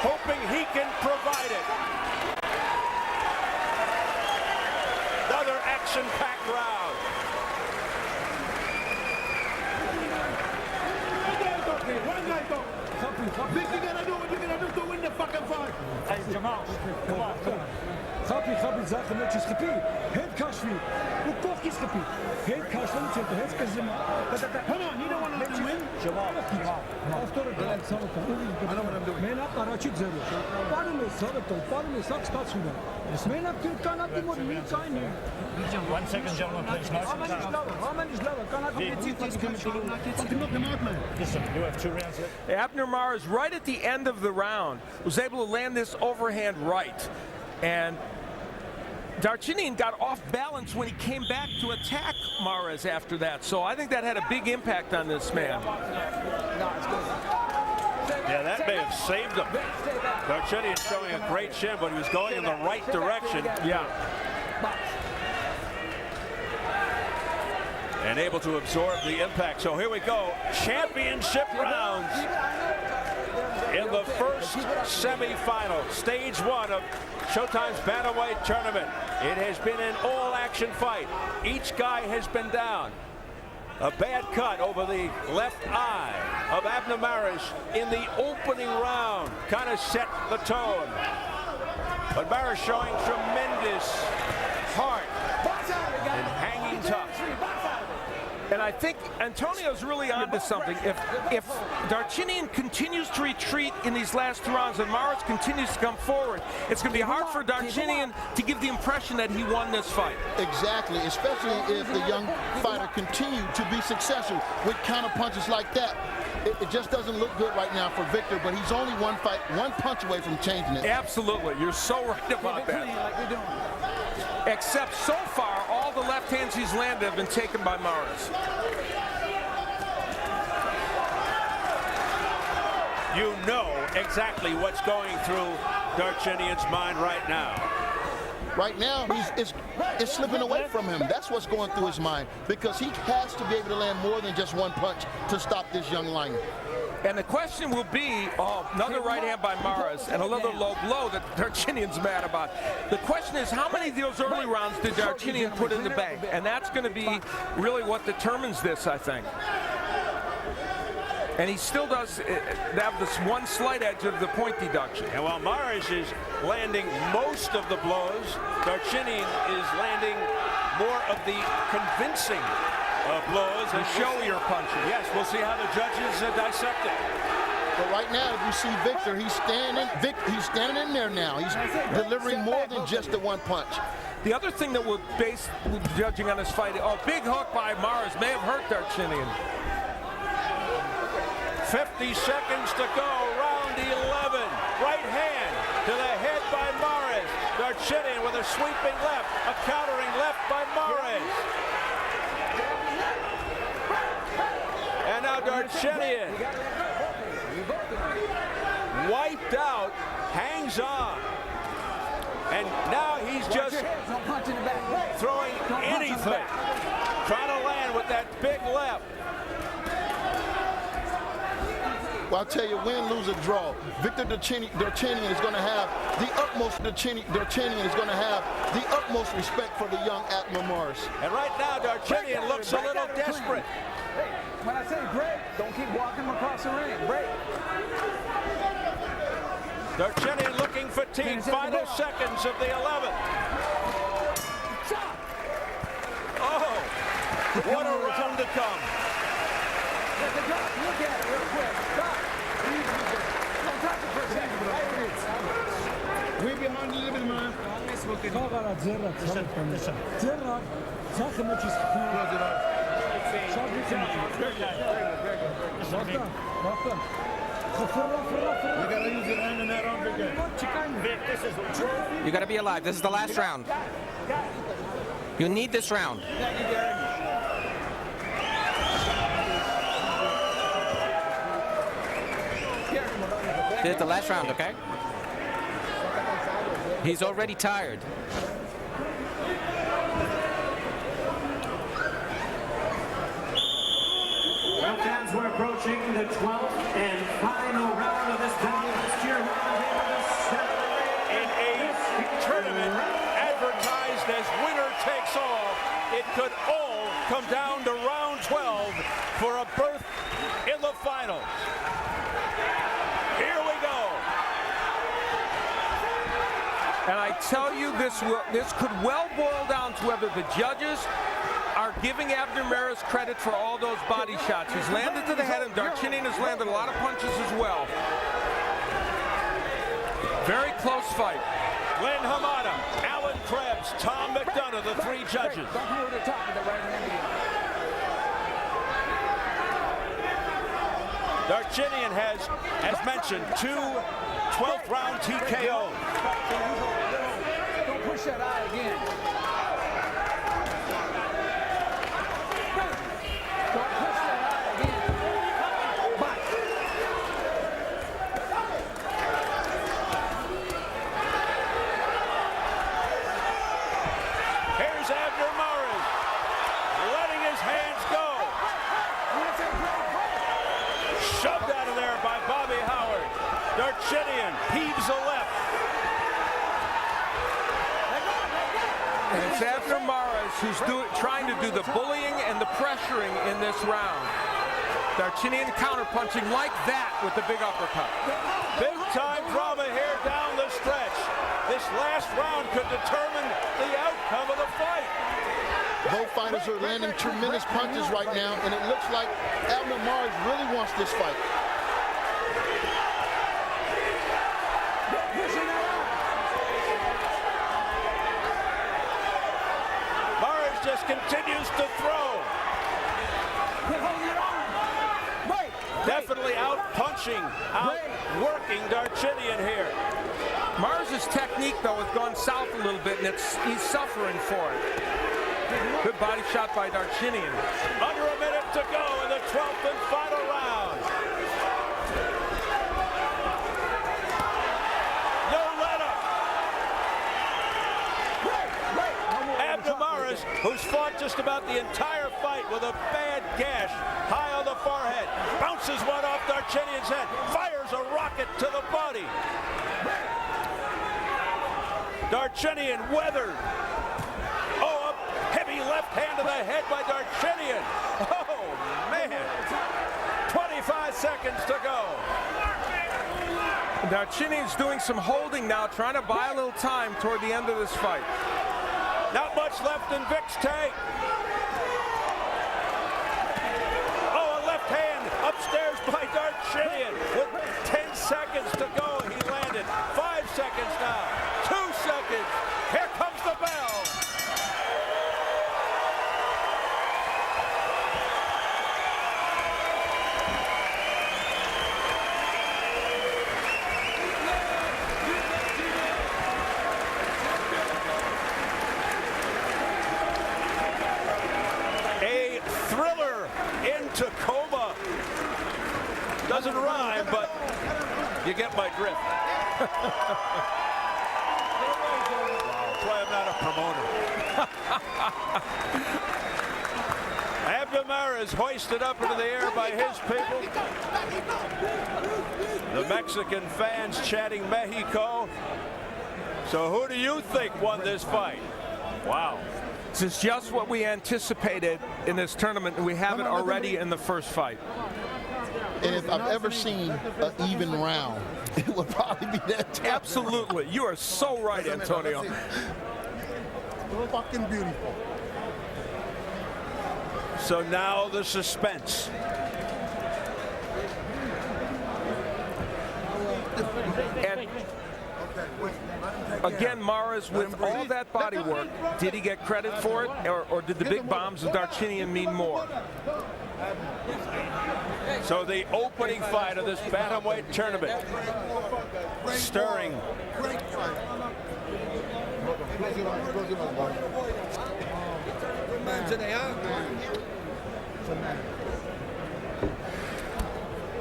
hoping he can provide it. Another action-packed round. Vic, you gotta do what you gotta do to win the fucking fight. Hey, Jamal, come on. Chapi, zag hem netjes gepie. Het kashvi. Hoe koch is gepie? Het kashvi, het zit het kazima. Come on, you don't want to let him win. Jamal, after the dance, I know what I'm doing. Men up Arachid zero. Parum is Sabato, Parum is Sax Tatsuda. Men up to Kanaki more me kind. 1 second, gentlemen, please. How many is lower? How many is lower? Kanaki Knock him out, man. Listen, you have 2 rounds left. Abner Mares, right at the end of the round, was able to land this overhand right. And Darchinian got off balance when he came back to attack Mares after that. So I think that had a big impact on this man. Yeah, that may have saved him. Darchinian showing a great chin, but he was going in the right direction. Yeah. And able to absorb the impact. So here we go. Championship rounds in the first semifinal, stage 1 of Showtime's Bantamweight tournament. It has been an all-action fight. Each guy has been down. A bad cut over the left eye of Abner Mares in the opening round kind of set the tone. But Mares showing tremendous heart and hanging tough. And I think Antonio's really onto something. If Darchinian continues to retreat in these last 2 rounds and Mares continues to come forward, it's going to be hard for Darchinian to give the impression that he won this fight. Exactly, especially if the young fighter continued to be successful with counter punches like that. It just doesn't look good right now for Victor, but he's only one punch away from changing it. Absolutely, you're so right about that. Except so far, all the left hands he's landed have been taken by Mares. You know exactly what's going through Darchinian's mind right now. Right now, it's slipping away from him. That's what's going through his mind, because he has to be able to land more than just one punch to stop this young lion. And the question will be, another right hand by Mares and another low blow that Darchinian's mad about. The question is, how many of those early rounds did Darchinian put in the bank? And that's going to be really what determines this, I think. And he still does have this one slight edge of the point deduction. And while Mares is landing most of the blows, Darchinian is landing more of the convincing blows and showier punches. Yes, we'll see how the judges dissect it. But right now, if you see Victor, he's standing in there now. He's delivering more than just the one punch. The other thing that we'll base judging on this fight, big hook by Mares may have hurt Darchinian. 50 seconds to go, round 11. Right hand to the head by Mares. Darchinian with a sweeping left, a countering left by Mares. And now Darchinian, wiped out, hangs on. And now he's just throwing anything, trying to land with that big left. Well, I'll tell you, win, lose, or draw, Victor Darchinian is going to have the utmost. Darchinian is going to have the utmost respect for the young Abner Mares. And right now, Darchinian looks a little desperate. Hey, when I say break, don't keep walking across the ring. Break. Darchinian looking fatigued. Final seconds of the 11th. Oh, what a round to come. Look at it real quick. Stop. Don't touch it for a second. Way behind the limit, man. You gotta use your hand in that arm again. You got to be alive. This is the last round. You need this round. This is the last round, okay? He's already tired. Well, fans, we're approaching the 12th and final round of this battle. In a tournament advertised as winner takes all, it could all come down to round 12 for a berth in the finals. Here we go. And I tell you, this could well boil down to whether the judges are giving Abner Mares credit for all those body shots. He's landed to the head, and Darchinyan has landed a lot of punches as well. Very close fight. Glenn Hamada, Alan Krebs, Tom McDonough, the three judges. Darchinyan has, as mentioned, 2 12th round TKOs. Don't push that eye again. Don't push that eye again. Bye. Here's Abner Mares, letting his hands go. Shoved out of there by Bobby Howard. Darchinyan heaves a left. And it's Abner Mares who's trying to do the bullying and the pressuring in this round. Darchinyan counterpunching like that with the big uppercut. Big time drama here down the stretch. This last round could determine the outcome of the fight. Both fighters are landing tremendous punches right now, and it looks like Abner Mares really wants this fight. Mares just continues to throw. Definitely out-punching, out-working Darchinyan here. Mares' technique, though, has gone south a little bit, and he's suffering for it. Good body shot by Darchinyan. Under a minute to go in the 12th and final round. No let-up. Abner Mares, who's fought just about the entire fight with a bad gash high on the forehead, bounces one off Darchinyan's head, fires a rocket to the body. Darchinyan weathered. Oh, a heavy left hand to the head by Darchinyan. Oh, man. 25 seconds to go. Darchinyan's doing some holding now, trying to buy a little time toward the end of this fight. Not much left in Vic's tank. Oh, a left hand upstairs by Darchinyan. With 10 seconds to go, he landed. 5 seconds now. 2 seconds. Here comes the bell. A thriller in Tacoma. Doesn't rhyme, but you get my drift. That's why I'm not a promoter. Abner Mares hoisted up into the air by his people. The Mexican fans chanting Mexico. So who do you think won this fight? Wow. This is just what we anticipated in this tournament, and we have it already in the first fight. And if I've ever seen an even round, it would probably be that time. Absolutely. You are so right, Antonio. Fucking beautiful. So now the suspense. And again, Mares, with all that body work, did he get credit for it, or did the big bombs of Darchinyan mean more? So the opening fight of this bantamweight tournament, stirring.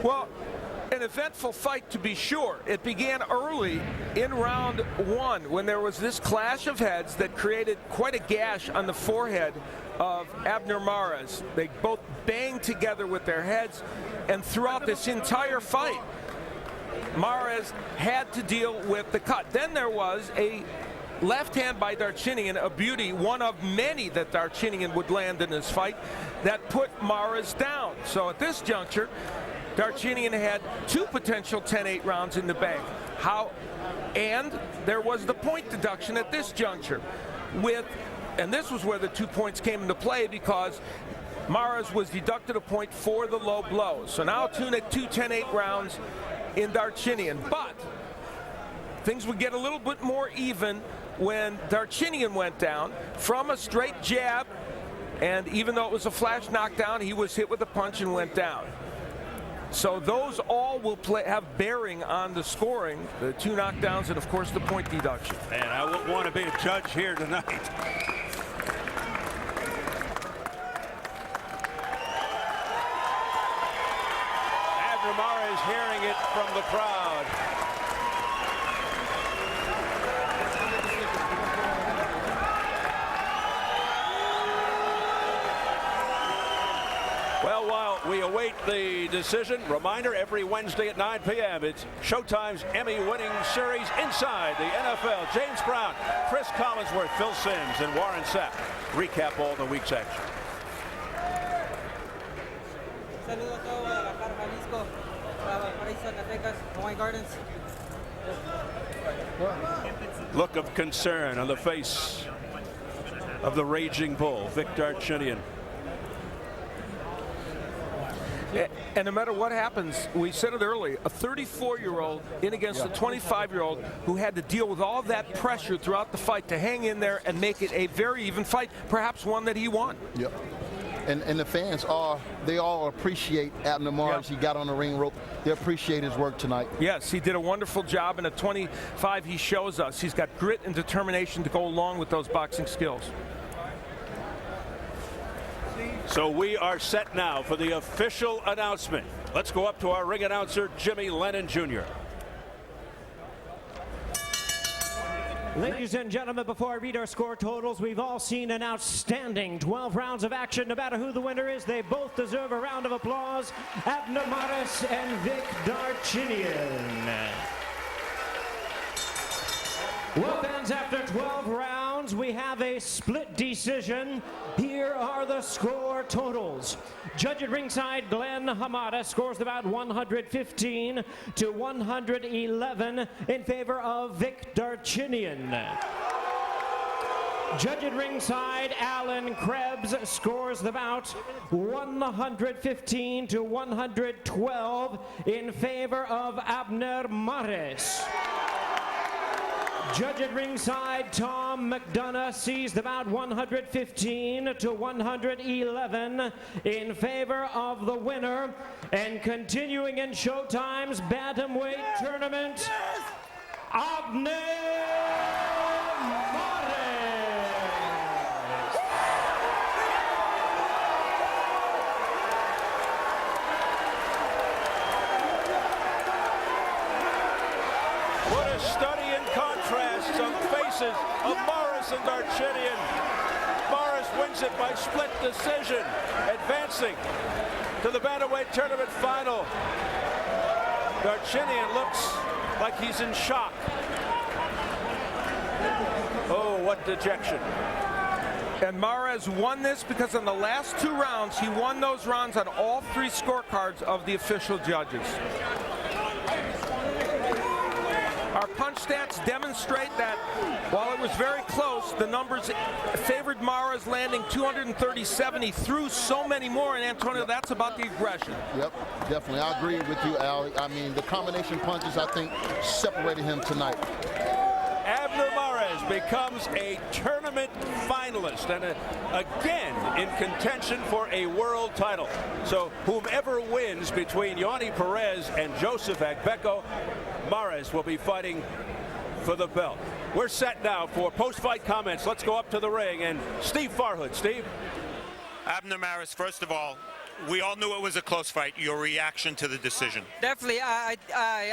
Well, an eventful fight, to be sure. It began early in round one when there was this clash of heads that created quite a gash on the forehead of Abner Mares. They both banged together with their heads, and throughout this entire fight, Mares had to deal with the cut. Then there was a left hand by Darchinyan, a beauty, one of many that Darchinyan would land in this fight, that put Mares down. So at this juncture, Darchinyan had two potential 10-8 rounds in the bank. And there was the point deduction at this juncture and this was where the 2 points came into play, because Mares was deducted a point for the low blows. So now two 10-8 rounds in Darchinyan. But things would get a little bit more even when Darchinyan went down from a straight jab, and even though it was a flash knockdown, he was hit with a punch and went down. So those all will have bearing on the scoring, the two knockdowns and, of course, the point deduction. And I wouldn't want to be a judge here tonight. Abner Mares hearing it from the crowd. Well, while we await the decision, reminder, every Wednesday at 9 p.m. it's Showtime's Emmy-winning series Inside the NFL. James Brown, Chris Collinsworth, Phil Simms, and Warren Sapp recap all the week's action. Saludo a todo Guadalajara, Jalisco, Valparaiso, Zacatecas, Hawaiian Gardens. Look of concern on the face of the raging bull, Vic Darchinyan. And no matter what happens, we said it early, a 34-year-old in against a 25-year-old who had to deal with all that pressure throughout the fight to hang in there and make it a very even fight, perhaps one that he won. Yep. And the fans they all appreciate Abner Mares. Yep. He got on the ring rope. They appreciate his work tonight. Yes, he did a wonderful job, and at 25 he shows us he's got grit and determination to go along with those boxing skills. So we are set now for the official announcement. Let's go up to our ring announcer, Jimmy Lennon Jr. Ladies and gentlemen, before I read our score totals, we've all seen an outstanding 12 rounds of action. No matter who the winner is, they both deserve a round of applause. Abner Mares and Vic Darchinyan. Well, fans, after 12 rounds, we have a split decision. Here are the score totals. Judge at ringside, Glenn Hamada, scores about 115 to 111 in favor of Vic Darchinyan. Judge at ringside, Alan Krebs, scores the bout 115 to 112 in favor of Abner Mares. Judge at ringside, Tom McDonough, sees the bout 115 to 111 in favor of the winner. And continuing in Showtime's bantamweight tournament, Abner Mares. What a study in contrasts on faces of Mares and Darchinyan. Mares wins it by split decision, advancing to the bantamweight tournament final. Darchinyan looks like he's in shock. Oh, what dejection. And Mares won this because in the last two rounds, he won those rounds on all three scorecards of the official judges. Our punch stats demonstrate that while it was very close, the numbers favored Mares, landing 237. He threw so many more, and Antonio, that's about the aggression. Yep, definitely. I agree with you, Al. I mean, the combination punches, I think, separated him tonight. Abner Mares becomes a tournament finalist and again in contention for a world title. So whomever wins between Yoni Perez and Joseph Agbeko, Mares will be fighting for the belt. We're set now for post-fight comments. Let's go up to the ring and Steve Farhood. Steve? Abner Mares, first of all, We all knew it was a close fight. Your reaction to the decision? Definitely. I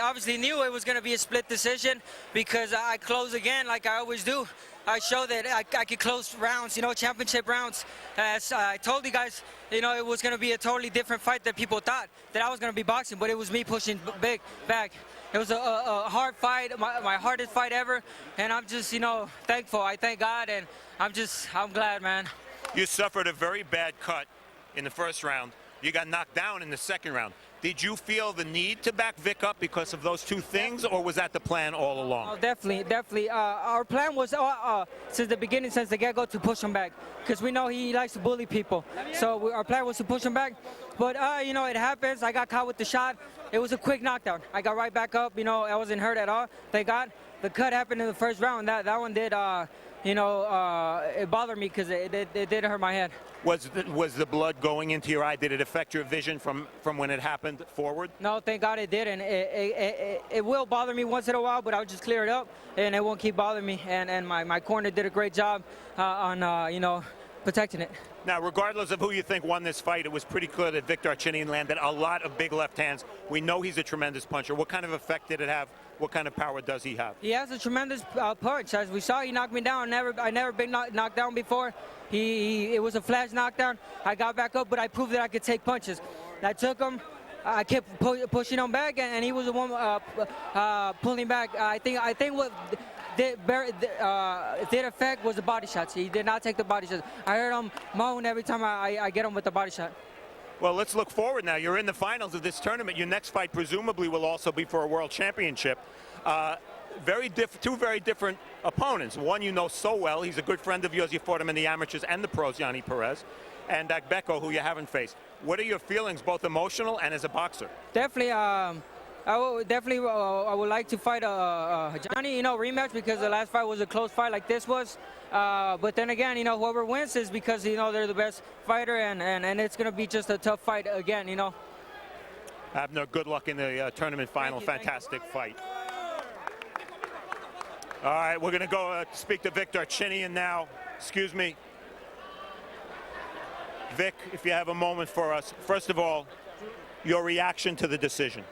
obviously knew it was going to be a split decision because I close again like I always do. I show that I could close rounds, championship rounds. As I told you guys, it was going to be a totally different fight than people thought, that I was going to be boxing, but it was me pushing big back. It was a hard fight, my hardest fight ever, and I'm just, thankful. I thank God, and I'm glad, man. You suffered a very bad cut in the first round. You got knocked down in the second round. Did you feel the need to back Vic up because of those two things, or was that the plan all along? Oh, definitely. Our plan was since the beginning, since the get-go, to push him back, because we know he likes to bully people. So our plan was to push him back. But it happens. I got caught with the shot. It was a quick knockdown. I got right back up. I wasn't hurt at all. Thank God. The cut happened in the first round. That one did. It bothered me because it did hurt my head. Was the blood going into your eye? Did it affect your vision from when it happened forward? No, thank God it didn't. It will bother me once in a while, but I'll just clear it up, and it won't keep bothering me. And my corner did a great job on protecting it. Now, regardless of who you think won this fight, it was pretty clear that Vic Darchinyan landed a lot of big left hands. We know he's a tremendous puncher. What kind of effect did it have? What kind of power does he have? He has a tremendous punch. As we saw, he knocked me down. I never been knocked down before. It was a flash knockdown. I got back up, but I proved that I could take punches. I took him. I kept pushing him back, and he was the one pulling back. I think what did affect was the body shots. He did not take the body shots. I heard him moan every time I get him with the body shot. Well, let's look forward now. You're in the finals of this tournament. Your next fight presumably will also be for a world championship. Two very different opponents. One you know so well. He's a good friend of yours. You fought him in the amateurs and the pros, Yanni Perez. And Agbeko, who you haven't faced. What are your feelings, both emotional and as a boxer? Definitely. I would like to fight Johnny, rematch, because the last fight was a close fight like this was. But then again, whoever wins is because, they're the best fighter, and it's going to be just a tough fight again, Abner, good luck in the tournament final. Fantastic fight. All right, we're going to go speak to Vic Darchinyan now. Excuse me. Vic, if you have a moment for us. First of all, your reaction to the decision.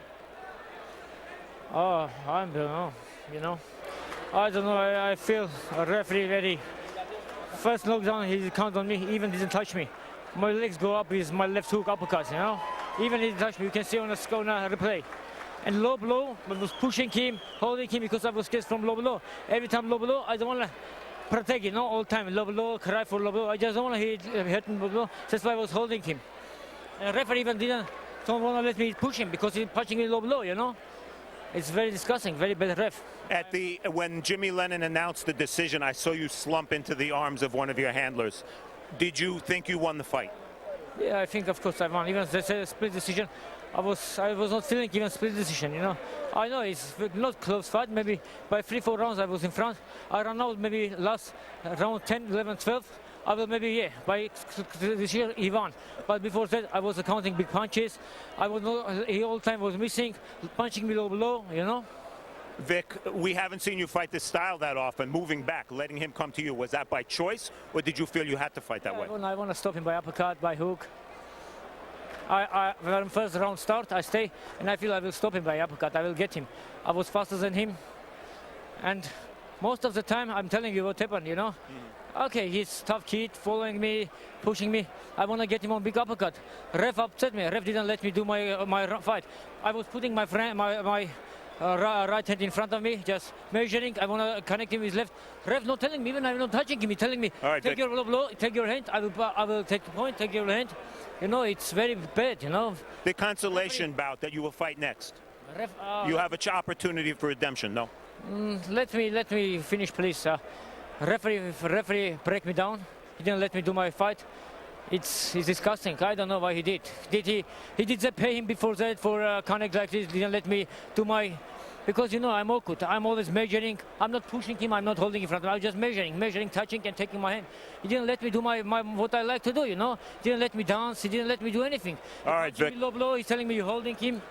Oh, I don't know. I don't know. I feel a referee very. First knockdown, he counted on me. Even didn't touch me. My legs go up with my left hook uppercut. Even he didn't touch me. You can see on the replay. And low blow, I was pushing him, holding him because I was scared from low blow. Every time low blow, I don't want to protect him. All the time low blow, cry for low blow. I just don't want to hit him low blow. That's why I was holding him. And the referee even don't want to let me push him because he's punching me low blow. It's very disgusting, very bad ref. When Jimmy Lennon announced the decision, I saw you slump into the arms of one of your handlers. Did you think you won the fight? Yeah, I think of course I won. Even if they said a split decision, I was not feeling even split decision. I know it's not close fight. Maybe by 3-4 rounds I was in front. I ran out maybe last round 10, 11, 12. I will maybe by this year he won. But before that I was counting big punches. He all the time was missing, punching me low below. Vic, we haven't seen you fight this style that often. Moving back, letting him come to you, was that by choice, or did you feel you had to fight that way? I want to stop him by uppercut, by hook. When first round start, I stay, and I feel I will stop him by uppercut. I will get him. I was faster than him, and most of the time I'm telling you what happened. Okay, he's tough kid, following me, pushing me. I want to get him on big uppercut. Ref upset me. Ref didn't let me do my fight. I was putting my right hand in front of me, just measuring. I want to connect him with left. Ref not telling me, even I'm not touching him. He's telling me, all right, take your low blow, take your hand. I will take the point, take your hand. It's very bad. The consolation bout that you will fight next. Ref, you have an opportunity for redemption. No. Let me finish, please. Referee break me down. He didn't let me do my fight. It's disgusting. I don't know why he did. He did pay him before that for connect like this. Didn't let me do my, because I'm awkward. I'm always measuring. I'm not pushing him. I'm not holding in front of him. I'm just measuring, touching, and taking my hand. He didn't let me do my what I like to do. He didn't let me dance. He didn't let me do anything. All right, Vic. Low blow. He's telling me you're holding him.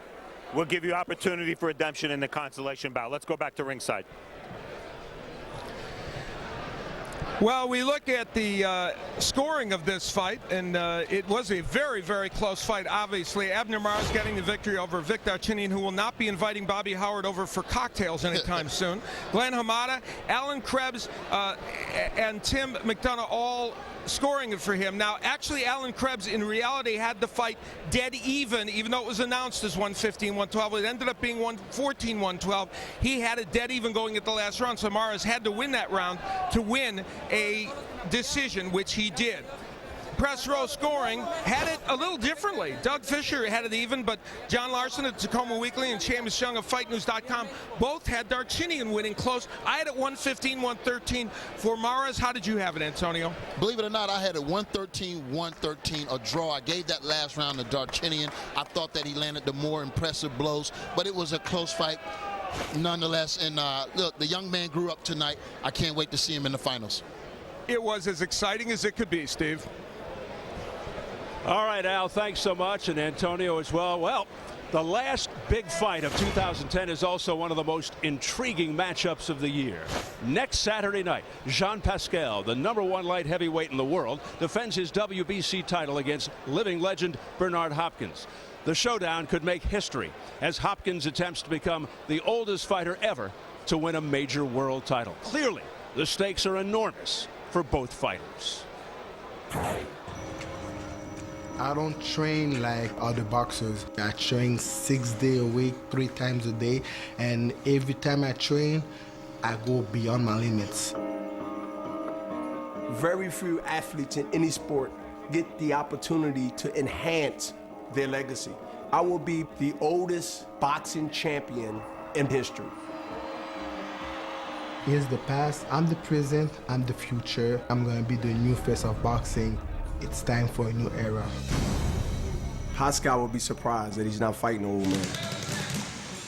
We'll give you opportunity for redemption in the consolation bout. Let's go back to ringside. Well, we look at the scoring of this fight, and it was a very, very close fight, obviously. Abner Mares getting the victory over Vic Darchinyan, who will not be inviting Bobby Howard over for cocktails anytime soon. Glenn Hamada, Alan Krebs, and Tim McDonough all scoring it for him. Now, actually, Alan Krebs, in reality, had the fight dead even though it was announced as 115-112. It ended up being 114-112. He had it dead even going at the last round, so Mares had to win that round to win a decision, which he did. Press row scoring had it a little differently. Doug Fisher had it even, but John Larson at Tacoma Weekly and Seamus Young of FightNews.com both had Darchinyan winning close. I had it 115-113 for Mares. How did you have it, Antonio? Believe it or not, I had it 113-113, a draw. I gave that last round to Darchinyan. I thought that he landed the more impressive blows, but it was a close fight nonetheless. And look, the young man grew up tonight. I can't wait to see him in the finals. It was as exciting as it could be, Steve. All right, Al, thanks so much, and Antonio as well. Well, the last big fight of 2010 is also one of the most intriguing matchups of the year. Next Saturday night, Jean Pascal, the #1 light heavyweight in the world, defends his WBC title against living legend Bernard Hopkins. The showdown could make history as Hopkins attempts to become the oldest fighter ever to win a major world title. Clearly, the stakes are enormous for both fighters. I don't train like other boxers. I train 6 days a week, 3 times a day, and every time I train, I go beyond my limits. Very few athletes in any sport get the opportunity to enhance their legacy. I will be the oldest boxing champion in history. Here's the past, I'm the present, I'm the future. I'm gonna be the new face of boxing. It's time for a new era. Pascal will be surprised that he's not fighting an old man.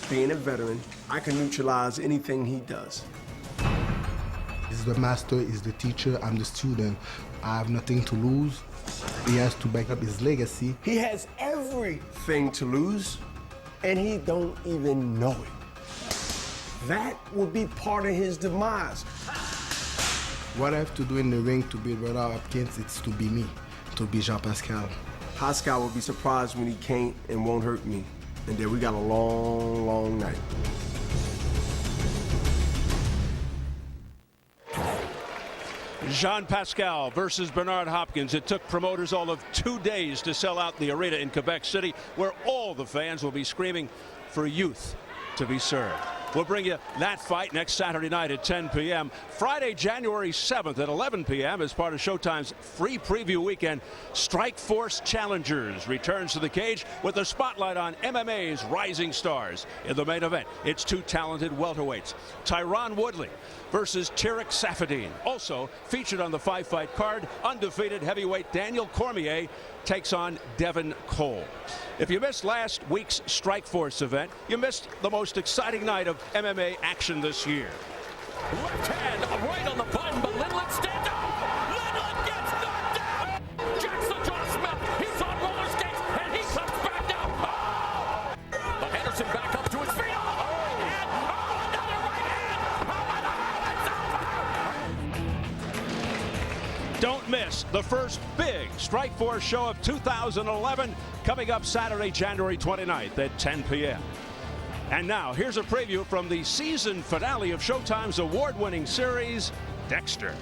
Being a veteran, I can neutralize anything he does. He's the master, he's the teacher, I'm the student. I have nothing to lose. He has to back up his legacy. He has everything to lose, and he don't even know it. That will be part of his demise. What I have to do in the ring to beat Bernard Hopkins, it's to be me, to be Jean Pascal. Pascal will be surprised when he can't and won't hurt me. And then we got a long, long night. Jean Pascal versus Bernard Hopkins. It took promoters all of 2 days to sell out the arena in Quebec City, where all the fans will be screaming for youth to be served. We'll bring you that fight next Saturday night at 10 p.m. Friday, January 7th at 11 p.m. as part of Showtime's free preview weekend. Strikeforce Challengers returns to the cage with the spotlight on MMA's rising stars. In the main event, it's 2 talented welterweights, Tyron Woodley versus Tarek Saffiedine. Also featured on the 5-fight card, undefeated heavyweight Daniel Cormier takes on Devin Cole. If you missed last week's Strikeforce event, you missed the most exciting night of MMA action this year. Left hand right on the button, but Lindland stands up. Lindland gets knocked down. Jackson John Smith, he's on roller skates, and he comes back down. Oh! But Henderson back up to his feet. Oh, right hand. Oh, another right hand. Oh, it's over. Don't miss the first big Strikeforce show of 2011 coming up Saturday, January 29th at 10 p.m. And now, here's a preview from the season finale of Showtime's award-winning series, Dexter.